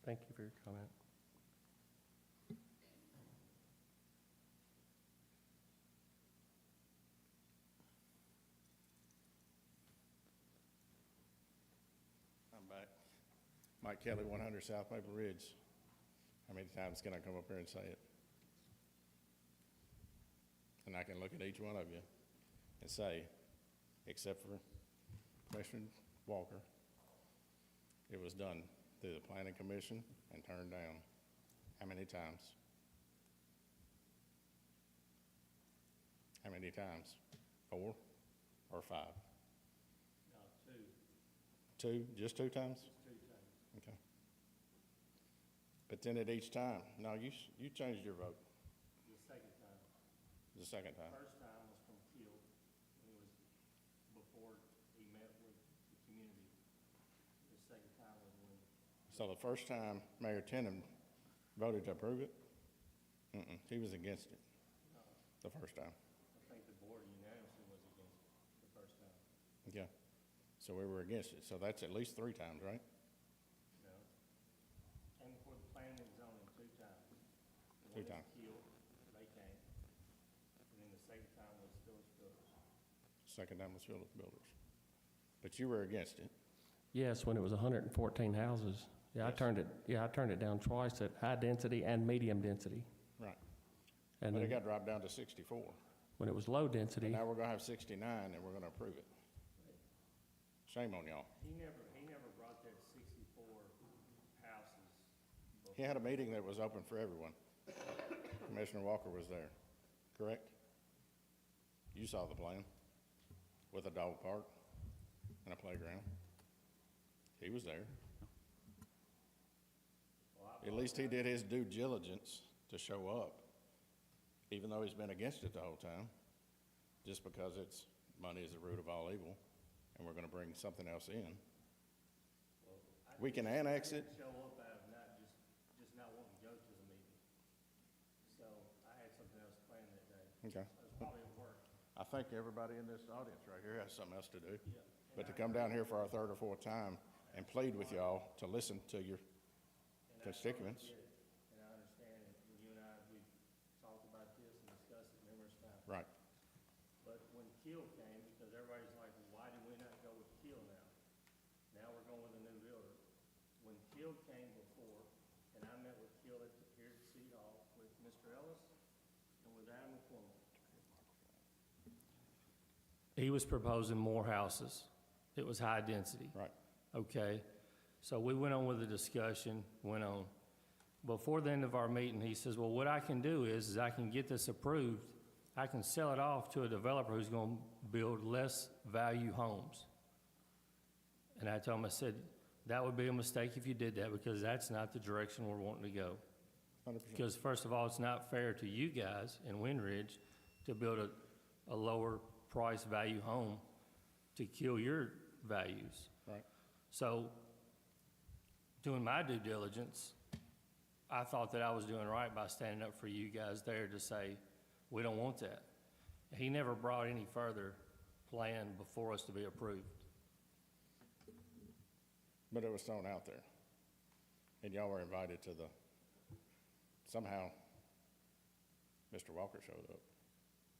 Thank you for your comment. I'm back. Mike Kelly, 100 South Maple Ridge. How many times can I come up here and say it? and I can look at each one of you and say, except for Commissioner Walker, it was done through the Planning Commission and turned down. How many times? How many times? 4 or 5? No, 2? Just 2 times? Just 2 times. Okay. But then at each time, no, you changed your vote The second time. the second time. First time was from Keel, and it was before he met with the community. The second time was when, So the first time Mayor Tennant voted to approve it, he was against it the first time. I think the board unanimously was against it the first time. Okay. So we were against it. So that's at least 3 times, right? No. Came before the planning and zoning 2 times. 2 One was times. Keel, they came, and then the second time was Phyllis Builders. Second time was Phillips Builders. But you were against it. Yes, when it was 114 houses. Yeah, Yes. I turned it down twice at high density and medium density. Right. And But it then got dropped down to 64. when it was low And density, now we're gonna have 69 and we're gonna approve it. Shame on y'all. He never brought that 64 houses. He had a meeting that was open for everyone. Commissioner Walker was there, correct? You saw the plan with a dog park and a playground. He was there. At least he did his due diligence to show up, even though he's been against it the whole time, just because it's money is the root of all evil, and we're gonna bring something else in. We can annex it. Show up out of just not wanting to go to the meeting. So I had something else planned that day. Okay. It was probably at work. I think everybody in this audience right here has something else to do. But to come down here for our 3rd or 4th time and plead with y'all to listen to your constituents. And I understand it. You and I, we've talked about this and discussed it numerous times. Right. But when Keel came, because everybody's like, well, why did we not go with Keel now? Now we're going with a new builder. When Keel came before, and I met with Keel here at City Hall with Mr. Ellis and with Adam McCormick. He was proposing more houses. It was high density. Right. Okay. So we went on with the discussion, went on. Before the end of our meeting, he says, well, what I can do is I can get this approved. I can sell it off to a developer who's going to build less value homes. And I told him, I said, that would be a mistake if you did that because that's not the direction we're wanting to go. 100%. Because first of all, it's not fair to you guys in Windridge to build a lower price value home to kill your values. Right. So doing my due diligence, I thought that I was doing right by standing up for you guys there to say, we don't want that. He never brought any further plan before us to be approved. But it was thrown out there. And y'all were invited to the, somehow, Mr. Walker showed up.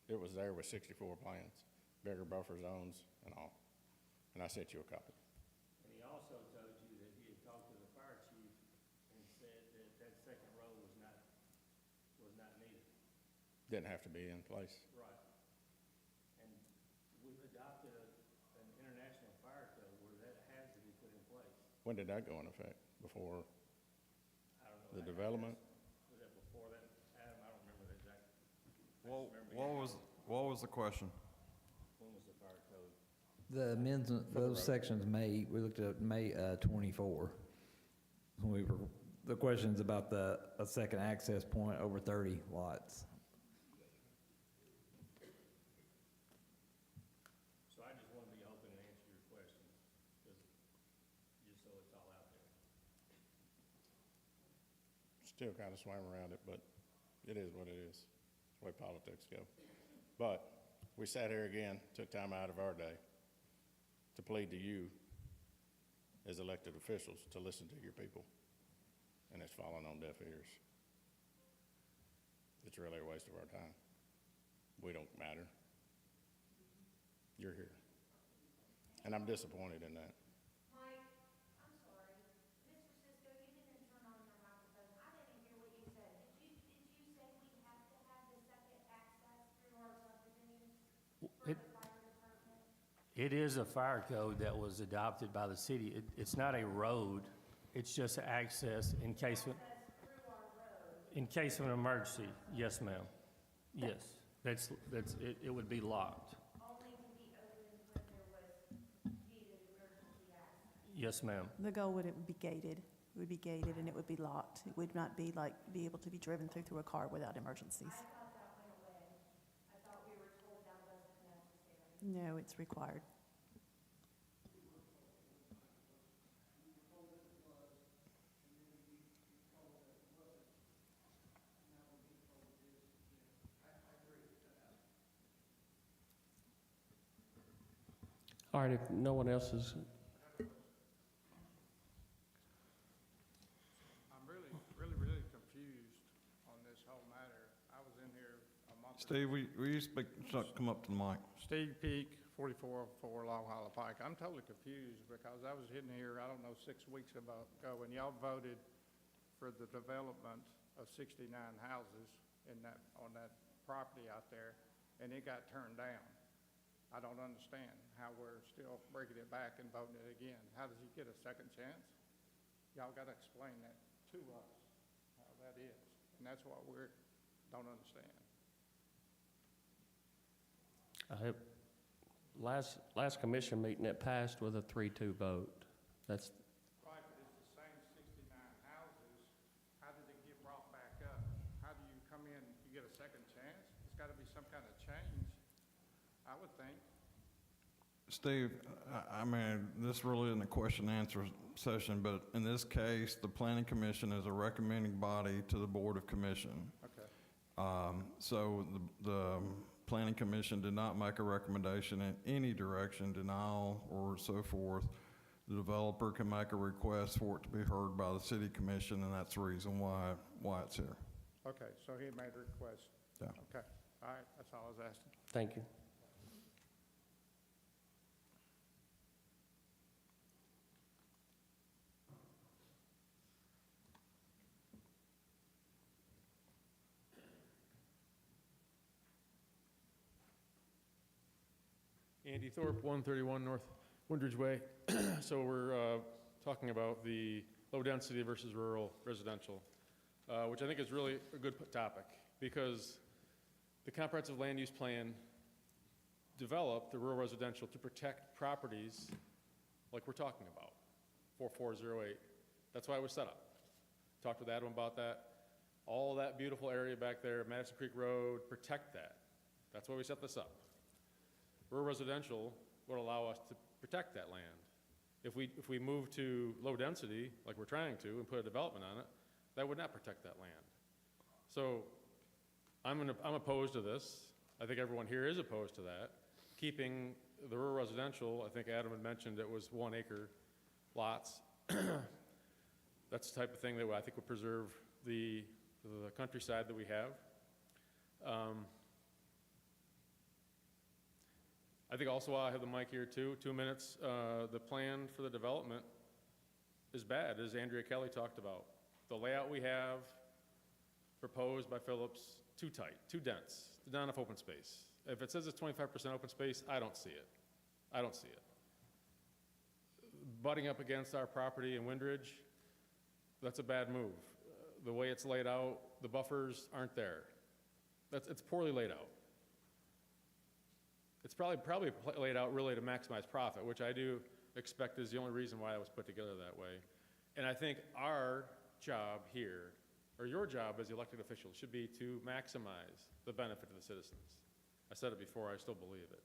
It was there with 64 plans, bigger buffer zones and all. And I sent you a copy. And he also told you that he had talked to the fire chief and said that that second row was not needed. Didn't have to be in place. Right. And we've adopted an international fire code where that has to be put in place. When did that go in effect? Before I don't know. the development? Was that before that, Adam? I don't remember the exact. What was the question? When was the fire code? The amendments, those sections we looked at May 24. The question's about a second access point over 30 lots. So I just want to be open and answer your questions, just so it's all out there. Still kind of swam around it, but it is what it is. It's the way politics go. But we sat here again, took time out of our day to plead to you as elected officials to listen to your people. And it's fallen on deaf ears. It's really a waste of our time. We don't matter. You're here. And I'm disappointed in that. Mike, I'm sorry. Mr. Cisco, you didn't turn on your microphone. I didn't hear what you said. Did you say we have to have the second access through our It is a fire code that was adopted by the city. It's not a road, it's just access in case of an emergency. Yes, ma'am. Yes, it would be locked. Only to be opened when there was needed emergency access. Yes, ma'am. The goal would it be gated. It would be gated and it would be locked. It would not be be able to be driven through a car without emergencies. I thought that went away. I thought we were told that wasn't necessary. No, it's required. All right, if no one else is, I'm really confused on this whole matter. I was in here a month ago. Steve, will you speak, come up to the mic? Steve Peak, 4404 Long Hollow Pike. I'm totally confused because I was in here, I don't know, 6 weeks ago, and y'all voted for the development of 69 houses on that property out there, and it got turned down. I don't understand how we're still breaking it back and voting it again. How does he get a second chance? Y'all got to explain that to us, how that is. And that's what we don't understand. last commission meeting, it passed with a 3-2 vote. That's, Right, but it's the same 69 houses. How did it get brought back up? How do you come in, you get a second chance? It's got to be some kind of change, I would think. Steve, I mean, this really isn't a question and answer session, but in this case, the planning commission is a recommending body to the board of commission. Okay. So the planning commission did not make a recommendation in any direction, denial or so forth. The developer can make a request for it to be heard by the city commission, and that's the reason why it's here. Okay, so he made a request. Yeah. Okay, all right, that's all I was asking. thank you. Andy Thorpe, 131 North Windridge Way. So we're talking about the low density versus rural residential, which I think is really a good topic because the comprehensive land use plan developed the rural residential to protect properties like we're talking about, 4408. That's why it was set up. Talked with Adam about that. All that beautiful area back there, Madison Creek Road, protect that. That's why we set this up. Rural residential would allow us to protect that land. If we move to low density, like we're trying to, and put a development on it, that would not protect that land. So I'm opposed to this. I think everyone here is opposed to that. Keeping the rural residential, I think Adam had mentioned it was 1 acre lots. That's the type of thing that I think would preserve the countryside that we have. I think also while I have the mic here too, 2 minutes, the plan for the development is bad, as Andrea Kelly talked about. The layout we have proposed by Phillips, too tight, too dense, not enough open space. If it says it's 25% open space, I don't see it. I don't see it. Butting up against our property in Windridge, that's a bad move. The way it's laid out, the buffers aren't there. It's poorly laid out. It's probably laid out really to maximize profit, which I do expect is the only reason why it was put together that way. And I think our job here, or your job as elected officials, should be to maximize the benefit to the citizens. I said it before, I still believe it.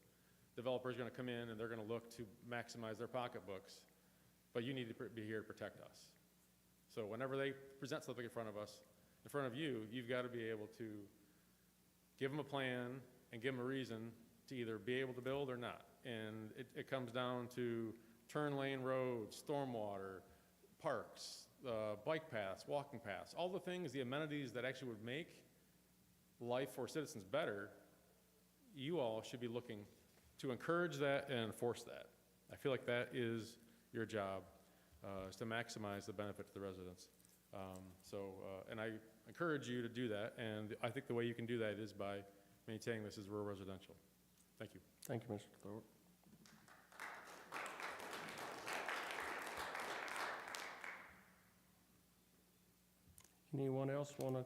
Developers are going to come in and they're going to look to maximize their pocketbooks, but you need to be here to protect us. So whenever they present something in front of us, in front of you, you've got to be able to give them a plan and give them a reason to either be able to build or not. And it comes down to turn lane roads, stormwater, parks, bike paths, walking paths, all the things, the amenities that actually would make life for citizens better. You all should be looking to encourage that and enforce that. I feel like that is your job, is to maximize the benefit to the residents. And I encourage you to do that, and I think the way you can do that is by maintaining this as rural residential. Thank you. Thank you, Mr. Thorpe. Anyone else want to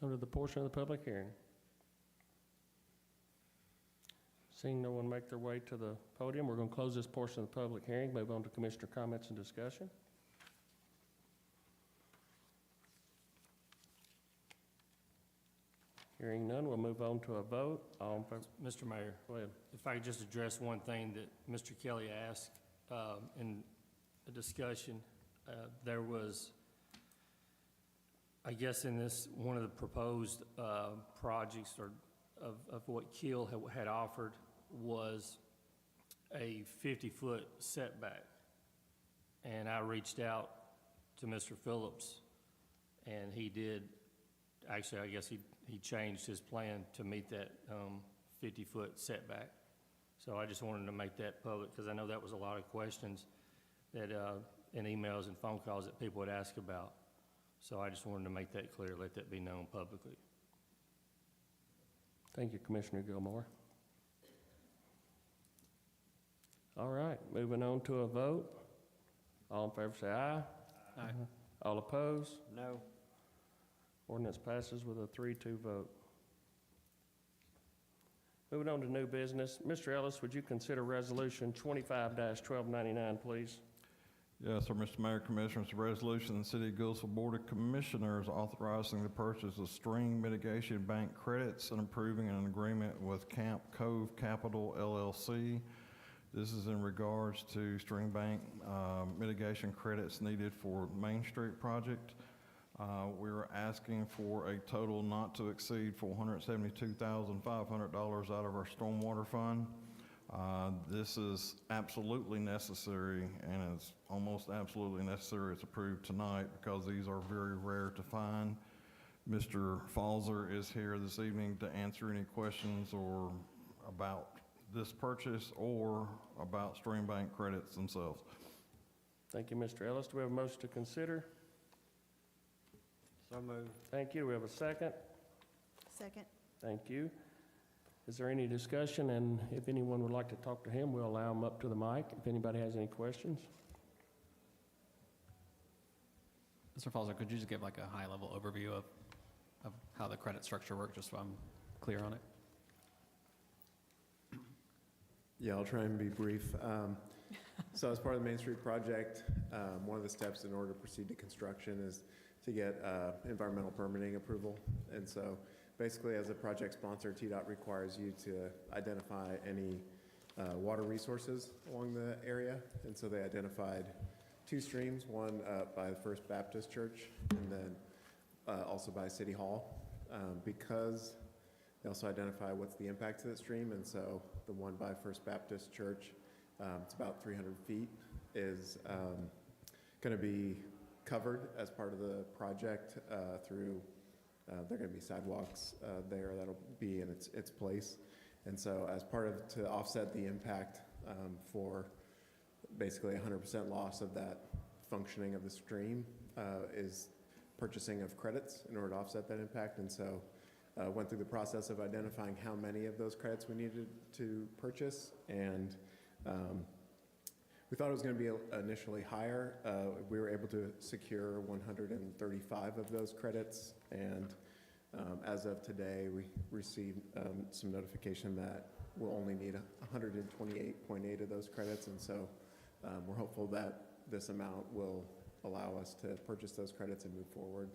come to the portion of the public hearing? Seeing no one make their way to the podium, we're going to close this portion of the public hearing, move on to commissioner comments and discussion. Hearing none, we'll move on to a vote. All in favor? Mr. Mayor, Go ahead. if I could just address one thing that Mr. Kelly asked in a discussion. There was, I guess in this, one of the proposed projects or of what Keel had offered was a 50-foot setback. And I reached out to Mr. Phillips, and he did, actually, I guess he changed his plan to meet that 50-foot setback. So I just wanted to make that public, because I know that was a lot of questions that, in emails and phone calls that people would ask about. So I just wanted to make that clear, let that be known publicly. Thank you, Commissioner Gilmore. All right, moving on to a vote. All in favor say aye. Aye. All opposed? No. Ordinance passes with a 3-2 vote. Moving on to new business. Mr. Ellis, would you consider Resolution 25-1299, please? Yes, sir, Mr. Mayor, Commissioners, a resolution of the City of Goodlettsville Board of Commissioners authorizing the purchase of stream mitigation bank credits and approving an agreement with Camp Cove Capital LLC. This is in regards to stream bank mitigation credits needed for Main Street project. We're asking for a total not to exceed $472,500 out of our stormwater fund. This is absolutely necessary, and it's almost absolutely necessary it's approved tonight because these are very rare to find. Mr. Falzer is here this evening to answer any questions or about this purchase or about stream bank credits themselves. Thank you, Mr. Ellis. Do we have a motion to consider? So moved. Thank you. Do we have a second? Second. Thank you. Is there any discussion? And if anyone would like to talk to him, we'll allow him up to the mic if anybody has any questions. Mr. Falzer, could you just give like a high-level overview of how the credit structure works, just so I'm clear on it? Yeah, I'll try and be brief. So as part of the Main Street project, one of the steps in order to proceed to construction is to get environmental permitting approval. And so basically, as a project sponsor, TDOT requires you to identify any water resources along the area. And so they identified 2 streams, one by the First Baptist Church and then also by City Hall. Because they also identify what's the impact to that stream. And so the one by First Baptist Church, it's about 300 feet, is going to be covered as part of the project through, there are going to be sidewalks there that'll be in its place. And so as part of, to offset the impact for basically 100% loss of that functioning of the stream is purchasing of credits in order to offset that impact. And so went through the process of identifying how many of those credits we needed to purchase, and we thought it was going to be initially higher. We were able to secure 135 of those credits, and as of today, we received some notification that we'll only need 128.8 of those credits, and so we're hopeful that this amount will allow us to purchase those credits and move forward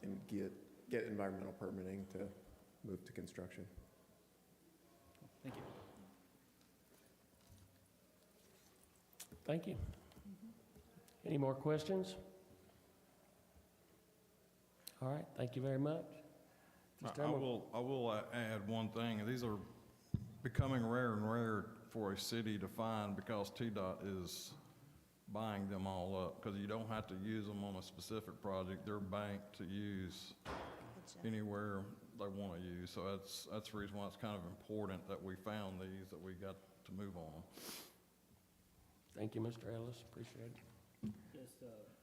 and get environmental permitting to move to construction. Thank you. Thank you. Any more questions? All right, thank you very much. Mr. Elmer. I will add one thing. These are becoming rare and rare for a city to find because TDOT is buying them all up, because you don't have to use them on a specific project. They're banked to use anywhere they want to use. So that's the reason why it's kind of important that we found these, that we got to move on them. Thank you, Mr. Ellis. Appreciate it. Yes,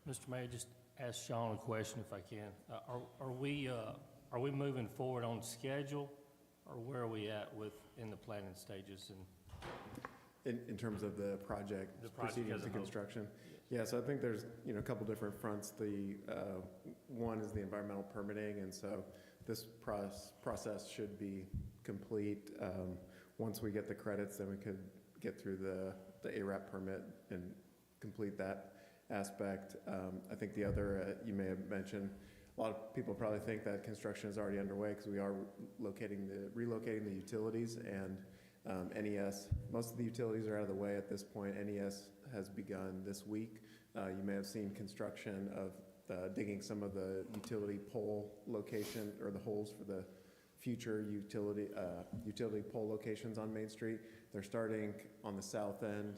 Mr. Mayor, just ask Sean a question if I can. Are we moving forward on schedule, or where are we at in the planning stages? And in terms of the project proceeding to construction? Yeah, so I think there's, a couple different fronts. The one is the environmental permitting, and so this process should be complete. Once we get the credits, then we could get through the ARAP permit and complete that aspect. I think the other, you may have mentioned, a lot of people probably think that construction is already underway because we are relocating the utilities, and NES, most of the utilities are out of the way at this point. NES has begun this week. You may have seen construction of digging some of the utility pole location, or the holes for the future utility pole locations on Main Street. They're starting on the south end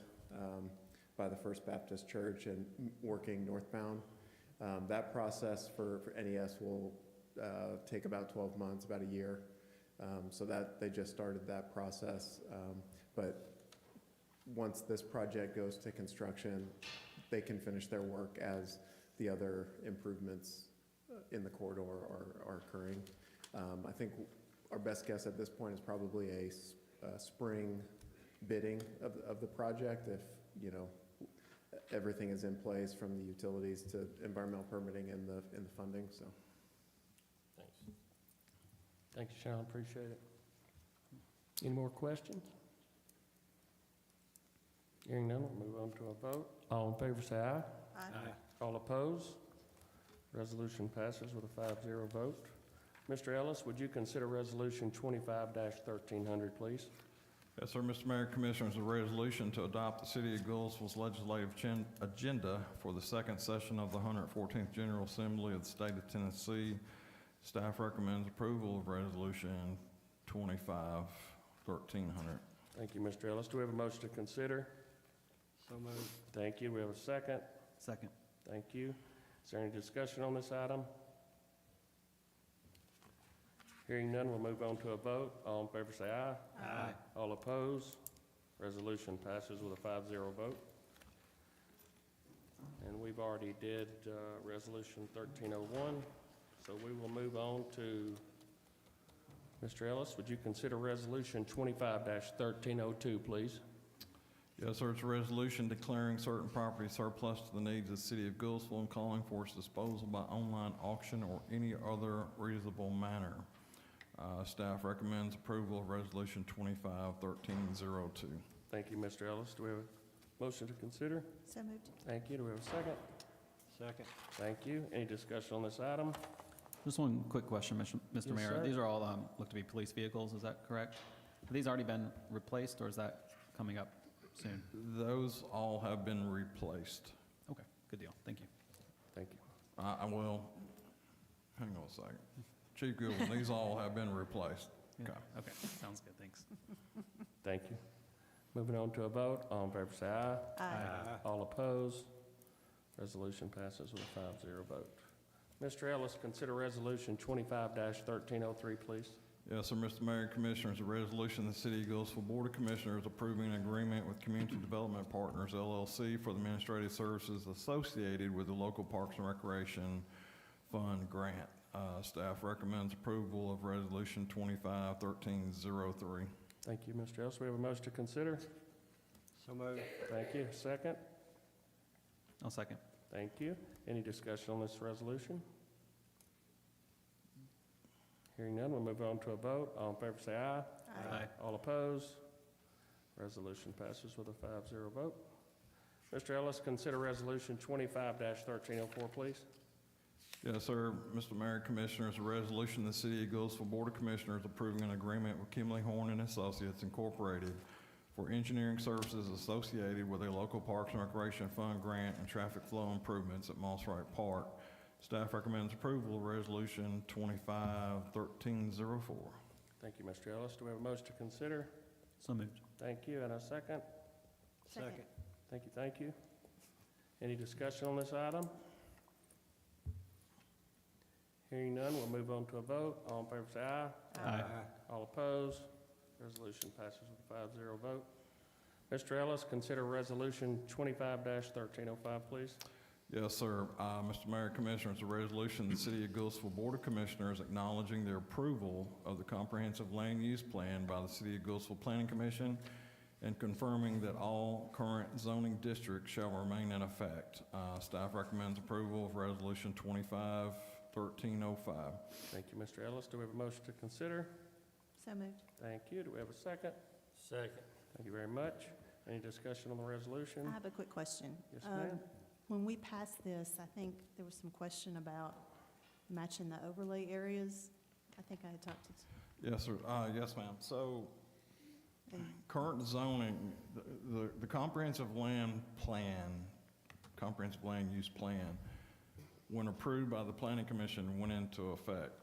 by the First Baptist Church and working northbound. That process for NES will take about 12 months, about a year. So that they just started that process. But once this project goes to construction, they can finish their work as the other improvements in the corridor are occurring. I think our best guess at this point is probably a spring bidding of the project, if everything is in place from the utilities to environmental permitting and the funding. So, thanks. Thank you, Sean. Appreciate it. Any more questions? Hearing none, we'll move on to a vote. All in favor, say aye. Aye. All opposed? Resolution passes with a 5-0 vote. Mr. Ellis, would you consider Resolution 25-1300, please? Yes, sir, Mr. Mayor, Commissioners, a resolution to adopt the City of Goodlettsville's legislative agenda for the second session of the 114th General Assembly of the State of Tennessee. Staff recommends approval of Resolution 25-1300. Thank you, Mr. Ellis. Do we have a motion to consider? So moved. Thank you. We have a second. Second. Thank you. Is there any discussion on this item? Hearing none, we'll move on to a vote. All in favor say aye. Aye. All opposed? Resolution passes with a 5-0 vote. And we've already did Resolution 1301, so we will move on to Mr. Ellis. Would you consider Resolution 25-1302, please? Yes, sir, it's a resolution declaring certain property surplus to the needs of the City of Goodlettsville and calling for its disposal by online auction or any other reasonable manner. Staff recommends approval of Resolution 25-1302. Thank you, Mr. Ellis. Do we have a motion to consider? So moved. Thank you. Do we have a second? Second. Thank you. Any discussion on this item? Just one quick question, Mr. Yes, Mayor. sir. These are all look to be police vehicles, is that correct? Have these already been replaced, or is that coming up soon? Those all have been replaced. Okay, good deal. Thank you. Thank you. I will, hang on a second. Chief Goodwin, these all have been replaced. Yeah. Okay. Okay, sounds good. Thanks. Thank you. Moving on to a vote. All in favor say aye. Aye. All opposed? Resolution passes with a 5-0 vote. Mr. Ellis, consider Resolution 25-1303, please. Yes, sir, Mr. Mayor, Commissioners, a resolution of the City of Goodlettsville Board of Commissioners approving an agreement with Community Development Partners, LLC, for the administrative services associated with the local Parks and Recreation Fund grant. Staff recommends approval of Resolution 25-1303. Thank you, Mr. Ellis. We have a motion to consider. So moved. Thank you. Second? I'll second. Thank you. Any discussion on this resolution? Hearing none, we'll move on to a vote. All in favor say aye. Aye. All opposed? Resolution passes with a 5-0 vote. Mr. Ellis, consider Resolution 25-1304, please. Yes, sir. Mr. Mayor, Commissioners, a resolution of the City of Goodlettsville Board of Commissioners approving an agreement with Kimley Horn and Associates Incorporated for engineering services associated with a local Parks and Recreation Fund grant and traffic flow improvements at Moss Wright Park. Staff recommends approval of Resolution 25-1304. Thank you, Mr. Ellis. Do we have a motion to consider? So moved. Thank you. And a second? Second. Thank you, thank you. Any discussion on this item? Hearing none, we'll move on to a vote. All in favor say aye. Aye. All opposed? Resolution passes with a 5-0 vote. Mr. Ellis, consider Resolution 25-1305, please. Yes, sir. Mr. Mayor, Commissioners, a resolution of the City of Goodlettsville Board of Commissioners acknowledging their approval of the comprehensive land use plan by the City of Goodlettsville Planning Commission and confirming that all current zoning districts shall remain in effect. Staff recommends approval of Resolution 25-1305. Thank you, Mr. Ellis. Do we have a motion to consider? So moved. Thank you. Do we have a second? Second. Thank you very much. Any discussion on the resolution? I have a quick question. Yes, ma'am. When we passed this, I think there was some question about matching the overlay areas. I think I had talked to, Yes, sir. Yes, ma'am. So and current zoning, the comprehensive land plan, comprehensive land use plan, when approved by the Planning Commission, went into effect.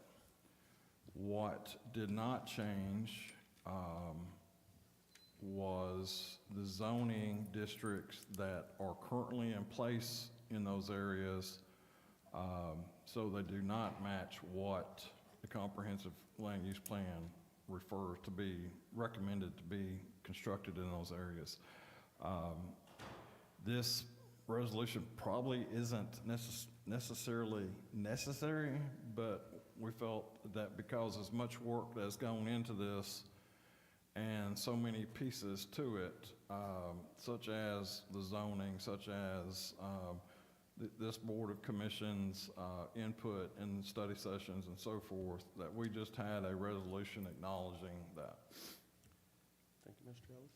What did not change was the zoning districts that are currently in place in those areas, so they do not match what the comprehensive land use plan refers to be, recommended to be constructed in those areas. This resolution probably isn't necessarily necessary, but we felt that because as much work that's gone into this and so many pieces to it, such as the zoning, such as this Board of Commissions input in study sessions and so forth, that we just had a resolution acknowledging that. Thank you, Mr. Ellis.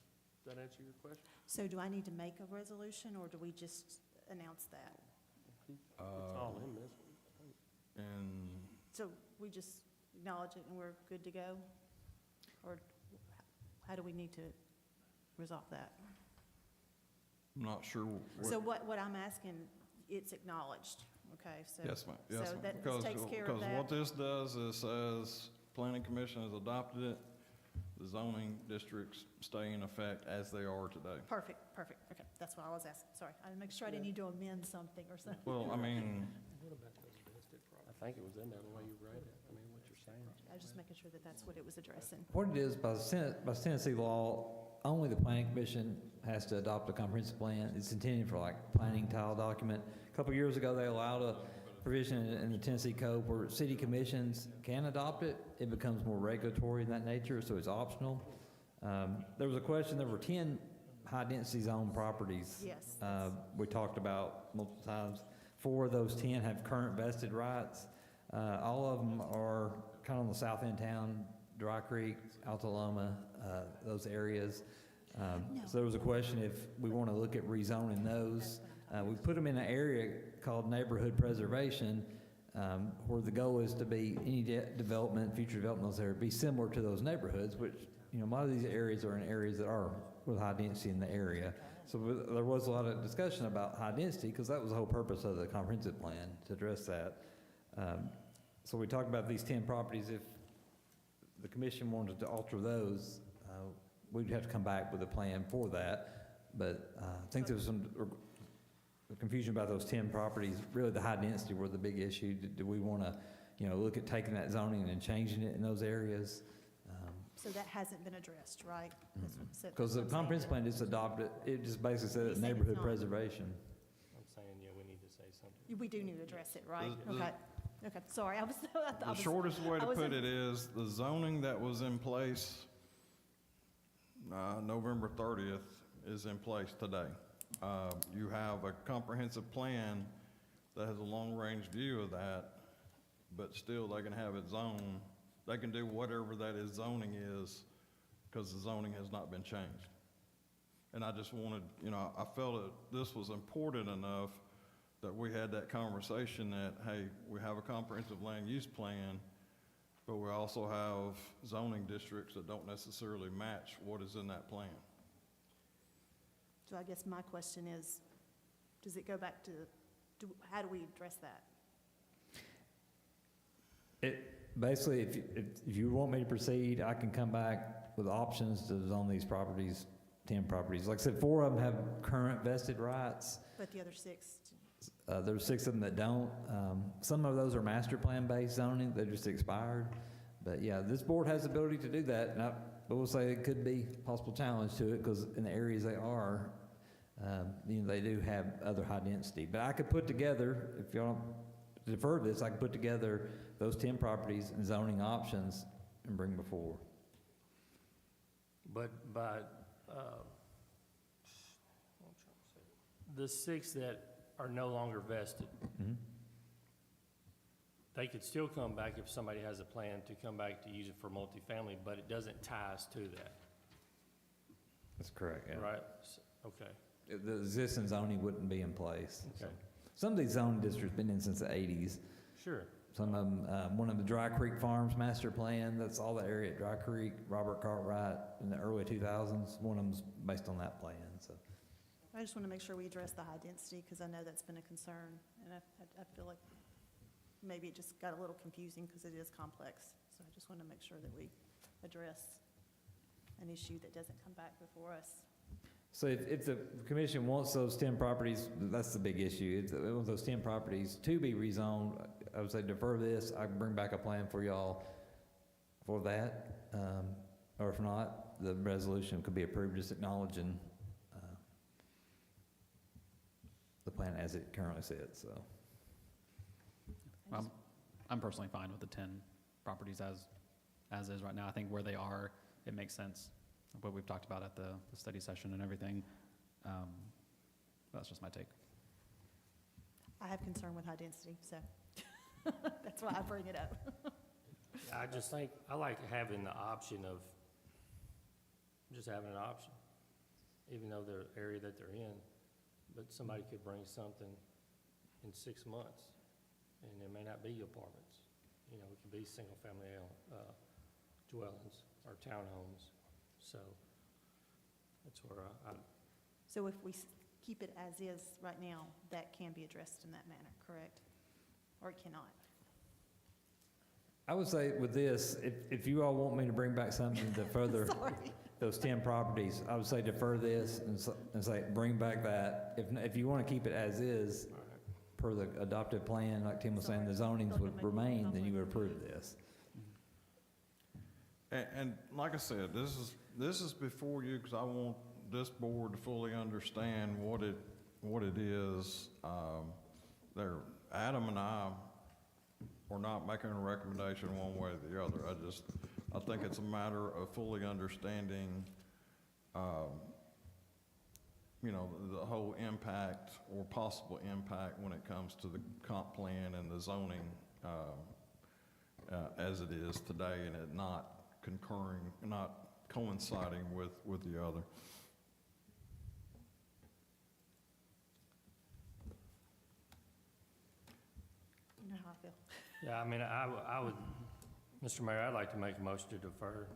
Does that answer your question? so do I need to make a resolution, or do we just announce that? It's all in this. And So we just acknowledge it and we're good to go? Or how do we need to resolve that? I'm not sure So what I'm asking, it's acknowledged, okay? So Yes, ma'am. Yes, So ma'am. that Because- takes care of Because that? what this does is says, Planning Commission has adopted it, the zoning districts stay in effect as they are today. Perfect, perfect, okay, that's what I was asking, sorry. I had to make sure I didn't need to amend something or something. Well, I mean, I think it was in there the way you read it. I mean, what you're saying. I was just making sure that that's what it was addressing. What it is, by Tennessee law, only the planning commission has to adopt a comprehensive plan. It's intended for like planning tile document. A couple years ago, they allowed a provision in the Tennessee code where city commissions can adopt it. It becomes more regulatory in that nature, so it's optional. There was a question, there were 10 high-density zone properties. Yes. We talked about multiple times. 4 of those 10 have current vested rights. All of them are kind of on the south end town, Dry Creek, Alta Loma, those areas. So there was a question if we want to look at rezoning those. We put them in an area called neighborhood preservation, where the goal is to be any development, future development in those areas, be similar to those neighborhoods, which, you know, a lot of these areas are in areas that are with high density in the area. So there was a lot of discussion about high density, because that was the whole purpose of the comprehensive plan, to address that. So we talked about these 10 properties. If the commission wanted to alter those, we'd have to come back with a plan for that. But I think there was some confusion about those 10 properties. Really, the high density were the big issue. Do we want to, you know, look at taking that zoning and changing it in those areas? So that hasn't been addressed, right? So Because the that's what I'm comprehensive saying. plan just adopted, it just basically said You're saying neighborhood it's not. preservation. I'm saying, yeah, we need to say something. We do need to address it, right? The- Okay, okay, sorry, I was. the shortest way I to put wasn't- it is, the zoning that was in place November 30th is in place today. You have a comprehensive plan that has a long-range view of that, but still they can have it zoned. They can do whatever that is zoning is, because the zoning has not been changed. And I just wanted, you know, I felt that this was important enough that we had that conversation that, hey, we have a comprehensive land use plan, but we also have zoning districts that don't necessarily match what is in that plan. So I guess my question is, does it go back to, how do we address that? Basically, if you want me to proceed, I can come back with options to zone these properties, 10 properties. Like I said, 4 of them have current vested rights. But the other 6, There's 6 of them that don't. Some of those are master plan based zoning, they just expired. But yeah, this board has the ability to do that. And I will say it could be a possible challenge to it, because in the areas they are, you know, they do have other high density. But I could put together, if y'all defer this, I could put together those 10 properties and zoning options and bring before. But by the 6 that are no longer vested, they could still come back if somebody has a plan to come back to use it for multifamily, but it doesn't tie us to that, That's correct, yeah. right? Okay. The existing zoning wouldn't be in place. so. Okay. Some of these zoning districts been in since the 80s. Sure. Some of them, one of the Dry Creek Farms master plan, that's all the area at Dry Creek, Robert Cartwright in the early 2000s, one of them's based on that plan, so. I just want to make sure we address the high density, because I know that's been a concern, and I feel like maybe it just got a little confusing because it is complex. So I just want to make sure that we address an issue that doesn't come back before us. So if the commission wants those 10 properties, that's the big issue. If they want those 10 properties to be rezoned, I would say defer this. I can bring back a plan for y'all for that. Or if not, the resolution could be approved, just acknowledging the plan as it currently sits, so. I'm personally fine with the 10 properties as is right now. I think where they are, it makes sense, what we've talked about at the study session and everything. That's just my take. I have concern with high density, so that's why I bring it up. I just think, I like having the option of just having an option, even though the area that they're in, but somebody could bring something in 6 months, and it may not be apartments. You know, it could be single-family dwellings or townhomes. So that's where I So if we keep it as is right now, that can be addressed in that manner, correct? Or it cannot? I would say with this, if you all want me to bring back something to further those 10 properties, I would say defer this and say, bring back that. If you want to keep it as is, per the adopted plan, like Tim was saying, the zonings would remain, then you would approve this. And like I said, this is before you, because I want this board to fully understand what it is. Adam and I are not making a recommendation one way or the other. I think it's a matter of fully understanding, the whole impact or possible impact when it comes to the comp plan and the zoning as it is today, and it not coinciding with the other. You know how I feel. Yeah, I mean, I would, Mr. Mayor, I'd like to make a motion to defer.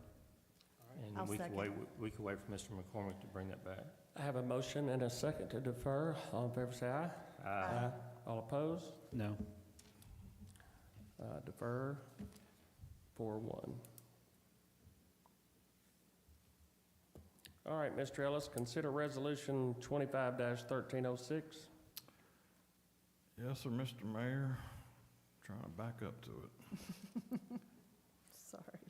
And I'll we could second. wait for Mr. McCormick to bring that back. I have a motion and a second to defer. All in favor, say aye. Aye. All opposed? No. Defer 4-1. All right, Mr. Ellis, consider Resolution 25-1306. Yes, sir, Mr. Mayor. Trying to back up to it. Sorry.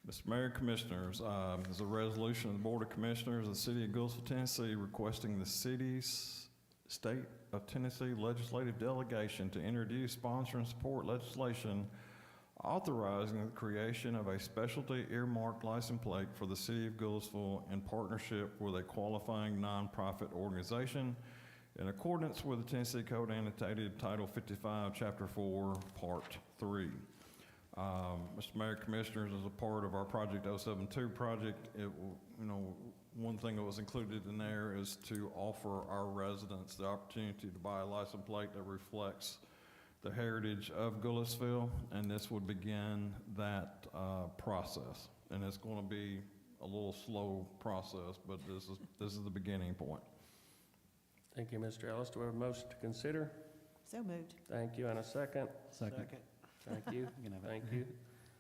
Mr. Mayor, Commissioners, there's a resolution of the Board of Commissioners of the City of Goodlettsville, Tennessee, requesting the city's State of Tennessee legislative delegation to introduce, sponsor, and support legislation authorizing the creation of a specialty earmarked license plate for the City of Goodlettsville in partnership with a qualifying nonprofit organization in accordance with the Tennessee Code Annotated Title 55, Chapter 4, Part 3. Mr. Mayor, Commissioners, as a part of our Project 072 project, one thing that was included in there is to offer our residents the opportunity to buy a license plate that reflects the heritage of Goodlettsville, and this would begin that process. And it's going to be a little slow process, but this is the beginning point. Thank you, Mr. Ellis. Do we have a motion to consider? So moved. Thank you, and a second. Second. Thank you. You can have it. Thank you.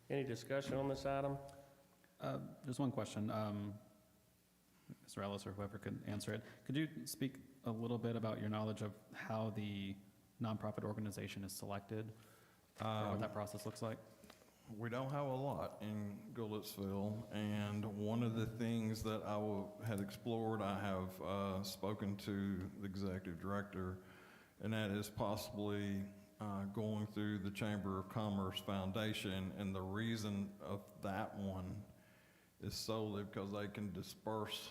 Any discussion on this item? Just one question. Mr. Ellis or whoever could answer it. Could you speak a little bit about your knowledge of how the nonprofit organization is selected, or what that process looks like? We don't have a lot in Goodlettsville, and one of the things that I had explored, I have spoken to the executive director, and that is possibly going through the Chamber of Commerce Foundation, and the reason of that one is solely because they can disperse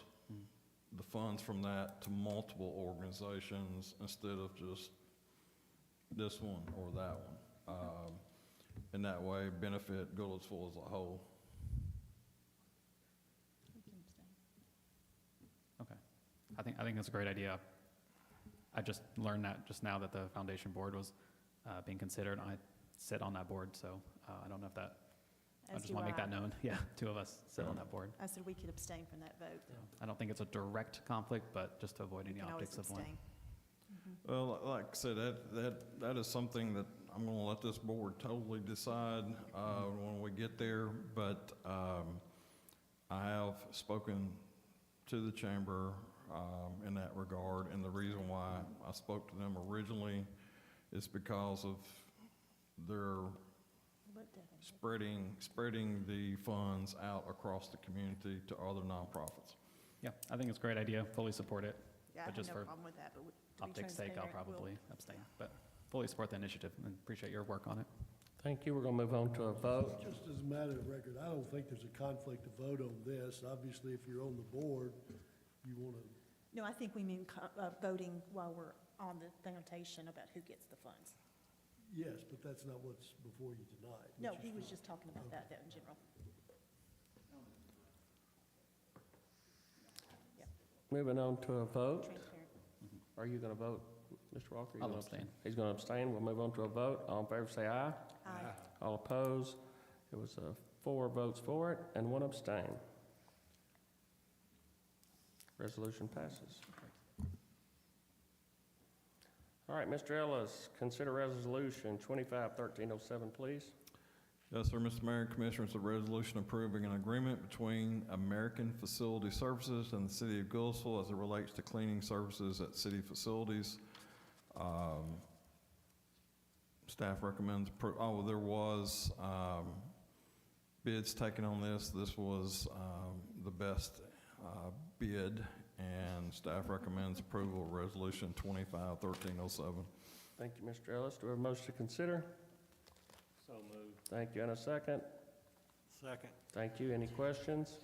the funds from that to multiple organizations instead of just this one or that one. And that way benefit Goodlettsville as a whole. Okay. I think that's a great idea. I just learned that just now that the foundation board was being considered. I sit on that board, so I don't know if that, I As just do want to make I. that known. Yeah, two of us sit on that board. I said we could abstain from that vote. I don't think it's a direct conflict, but just to avoid any You can always optics of one. abstain. Well, like I said, that is something that I'm going to let this board totally decide when we get there. But I have spoken to the chamber in that regard, and the reason why I spoke to them originally is because of their spreading the funds out across the community to other nonprofits. Yeah, I think it's a great idea. Fully support it. Yeah, I But have just no for problem with that, but to be optics sake, I'll transparent, we'll- probably abstain. But fully support the initiative and appreciate your work on it. Thank you. We're going to move on to a vote. Just as a matter of record, I don't think there's a conflict to vote on this. Obviously, if you're on the board, you want to, No, I think we mean voting while we're on the foundation about who gets the funds. yes, but that's not what's before you tonight. No, which he is was what- just talking about that in general. Moving on to a vote. Transparent. Are you going to vote, Mr. Walker? You I'll gonna abstain. He's going to abstain. We'll move on to a vote. All in favor, say aye. Aye. All opposed? It was 4 votes for it and 1 abstain. Resolution passes. All right, Mr. Ellis, consider resolution 251307, please. Yes, sir, Mr. Mayor and Commissioners, a resolution approving an agreement between American Facility Services and the City of Goodlettsville as it relates to cleaning services at city facilities. Staff recommends, there was bids taken on this. This was the best bid, and staff recommends approval of resolution 251307. Thank you, Mr. Ellis. Do we have a motion to consider? So moved. Thank you. And a second? Second. Thank you. Any questions?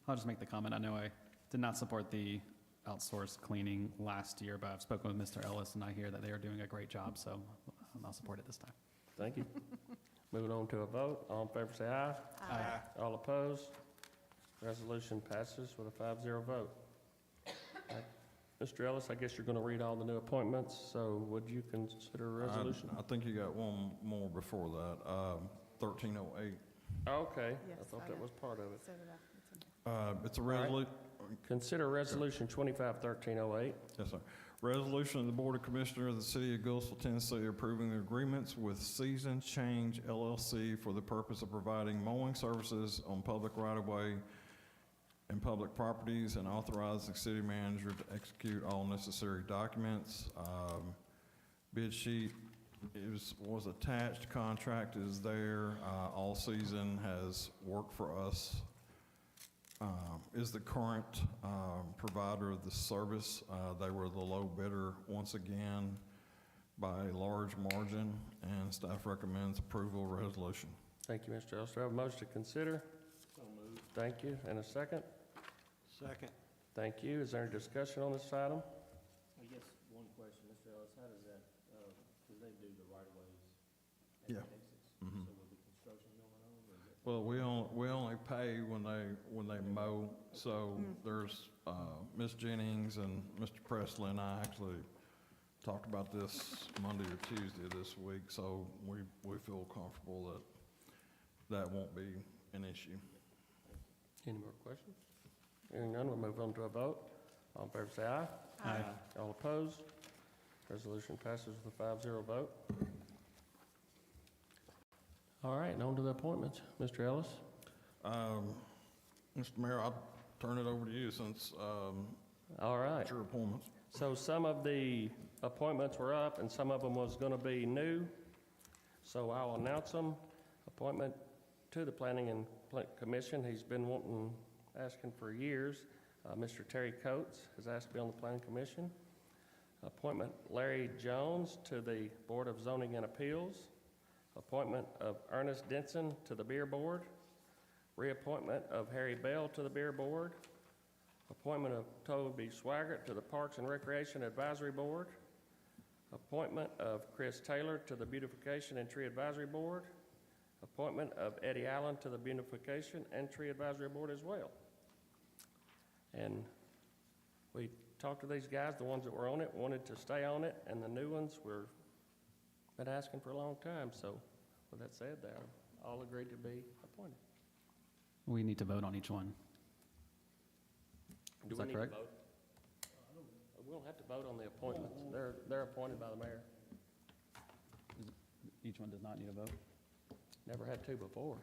I'll just make the comment. I know I did not support the outsourced cleaning last year, but I've spoken with Mr. Ellis, and I hear that they are doing a great job, so I'll support it this time. Thank you. Moving on to a vote. All in favor, say aye. Aye. All opposed? Resolution passes with a 5-0 vote. Mr. Ellis, I guess you're going to read all the new appointments, so would you consider a resolution? I think you got one more before that, 1308. Okay, I Yes, thought I that got- was part of it. So did I. It's in It's a right. resolution. Consider resolution 251308. Yes, sir. Resolution of the Board of Commissioners of the City of Goodlettsville, Tennessee, approving the agreements with Season Change LLC for the purpose of providing mowing services on public right-of-way and public properties, and authorize the city manager to execute all necessary documents. Bid sheet was attached, contract is there. All Season has worked for us, is the current provider of the service. They were the low bidder once again by a large margin, and staff recommends approval of resolution. Thank you, Mr. Ellis. Do I have a motion to consider? So moved. Thank you. And a second? Second. Thank you. Is there any discussion on this item? I guess one question, Mr. Ellis, how does that, because they do the right-of-ways Yeah. and exits, so Mhm. will the construction going on, or is it? Well, we only pay when they mow, so there's, Ms. Jennings and Mr. Presley and I actually talked about this Monday or Tuesday this week, so we feel comfortable that won't be an issue. Any more questions? Hearing none, we'll move on to a vote. All in favor, say aye. Aye. All opposed? Resolution passes with a 5-0 vote. All right, and on to the appointments. Mr. Ellis? Mr. Mayor, I'll turn it over to you since All right. it's your appointments. So some of the appointments were up, and some of them was going to be new. So I'll announce them. Appointment to the Planning and Commission. He's been asking for years. Mr. Terry Coates has asked to be on the Planning Commission. Appointment Larry Jones to the Board of Zoning and Appeals. Appointment of Ernest Denson to the Beer Board. Reappointment of Harry Bell to the Beer Board. appointment of Toby Swaggart to the Parks and Recreation Advisory Board, appointment of Chris Taylor to the Beautification and Tree Advisory Board, appointment of Eddie Allen to the Beautification and Tree Advisory Board as well. And we talked to these guys, the ones that were on it, wanted to stay on it, and the new ones were been asking for a long time. So with that said, they all agreed to be appointed. We need to vote on each one. Do Is we that need to correct? vote? We don't have to vote on the appointments. They're appointed by the mayor. Each one does not need a vote? Never had to before.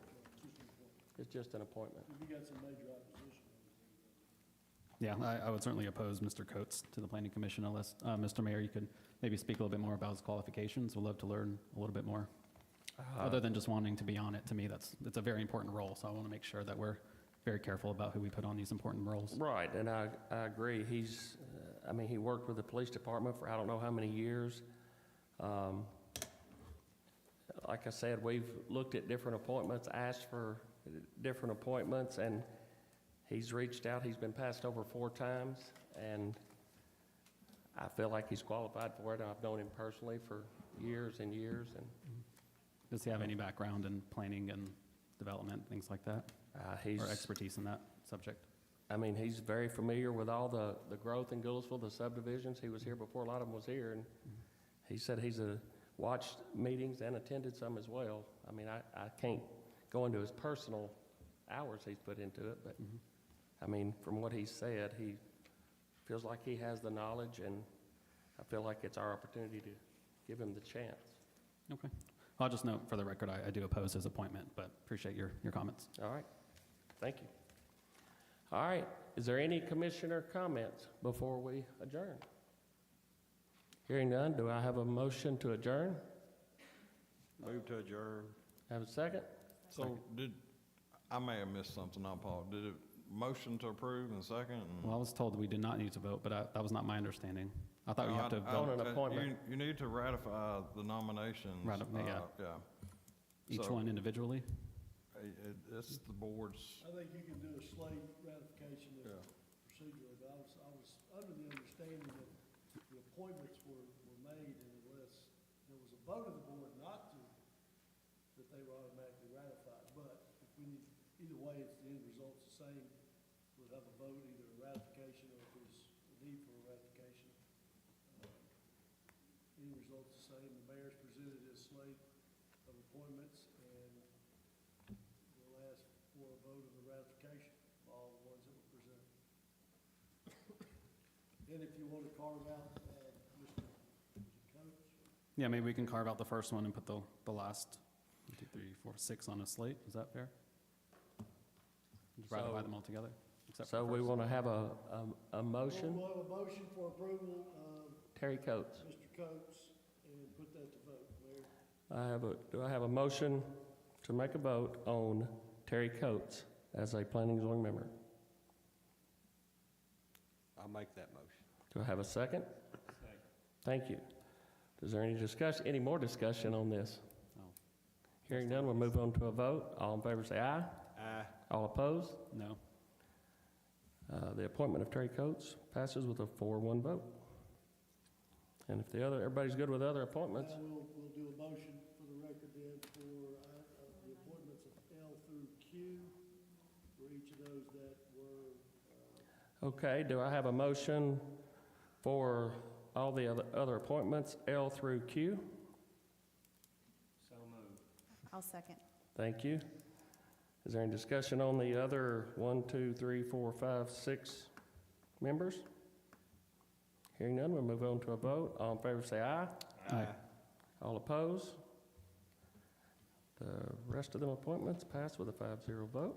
It's just an appointment. If you got some major opposition. Yeah, I would certainly oppose Mr. Coates to the Planning Commission unless, Mr. Mayor, you could maybe speak a little bit more about his qualifications. We'd love to learn a little bit more. Other than just wanting to be on it, to me, it's a very important role, so I want to make sure that we're very careful about who we put on these important roles. Right, and I agree. He's, he worked with the police department for I don't know how many years. Like I said, we've looked at different appointments, asked for different appointments, and he's reached out. He's been passed over 4 times, and I feel like he's qualified for it. I've known him personally for years and years. And does he have any background in planning and development, things like that? Or expertise in that subject? He's very familiar with all the growth in Goodlettsville, the subdivisions. He was here before a lot of them was here, and he said he's watched meetings and attended some as well. I can't go into his personal hours he's put into it, but from what he said, he feels like he has the knowledge, and I feel like it's our opportunity to give him the chance. Okay. I'll just note for the record, I do oppose his appointment, but appreciate your comments. All right. Thank you. All right. Is there any commissioner comments before we adjourn? Hearing none, do I have a motion to adjourn? Move to adjourn. Have a second? So I may have missed something, I apologize. Did it motion to approve and second? Well, I was told we did not need to vote, but that was not my understanding. I thought we have to vote. On an appointment. You need to ratify the nominations. Yeah. Each one individually? It's the board's. I think you can do a slate ratification procedurally, but I was under the understanding that the appointments were made, and unless there was a vote of the board not to, that they were automatically ratified. But if we need, either way, it's the end result's the same. We'll have a vote, either a ratification or if there's a need for a ratification. End result's the same. The mayor's presented his slate of appointments, and we'll ask for a vote of the ratification of all the ones that were presented. Then if you want to carve out Mr. Coates. Yeah, maybe we can carve out the first one and put the last 1, 2, 3, 4, 6 on a slate. Is that fair? Just ratify them all together? So we want to have a motion. We'll have a motion for approval of Terry Coates. Mr. Coates, and put that to vote, Mayor. Do I have a motion to make a vote on Terry Coates as a planning and zoning member? I'll make that motion. Do I have a second? Second. Thank you. Is there any more discussion on this? No. Hearing none, we'll move on to a vote. All in favor say aye. Aye. All opposed? No. The appointment of Terry Coates passes with a 4-1 vote. And if everybody's good with other appointments. Now we'll do a motion for the record then for the appointments of L through Q for each of those that were. Okay, do I have a motion for all the other appointments, L through Q? So moved. I'll second. Thank you. Is there any discussion on the other 1, 2, 3, 4, 5, 6 members? Hearing none, we'll move on to a vote. All in favor say aye. Aye. All opposed? The rest of them appointments pass with a 5-0 vote.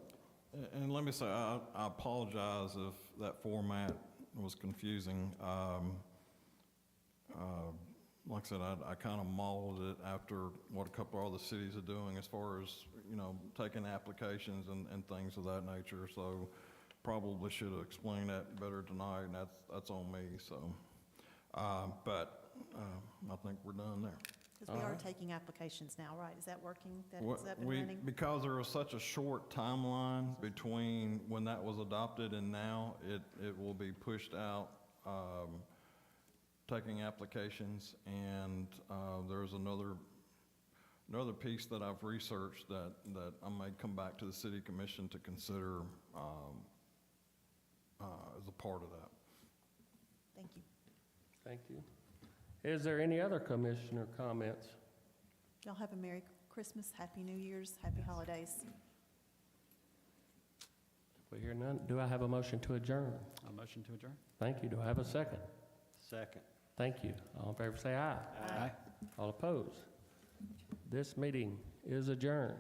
And let me say, I apologize if that format was confusing. Like I said, I kind of modeled it after what a couple of other cities are doing as far as, taking applications and things of that nature. So probably should have explained that better tonight, and that's on me. So, but I think we're done there. Because we are Alright. taking applications now, right? Is that working? That What is up and we- running? Because there was such a short timeline between when that was adopted and now, it will be pushed out, taking applications. And there's another piece that I've researched that I may come back to the city commission to consider as a part of that. Thank you. Thank you. Is there any other commissioner comments? Y'all have a Merry Christmas, Happy New Year's, Happy Holidays. We hear none. Do I have a motion to adjourn? A motion to adjourn? Thank you. Do I have a second? Second. Thank you. All in favor say aye. Aye. All opposed? This meeting is adjourned.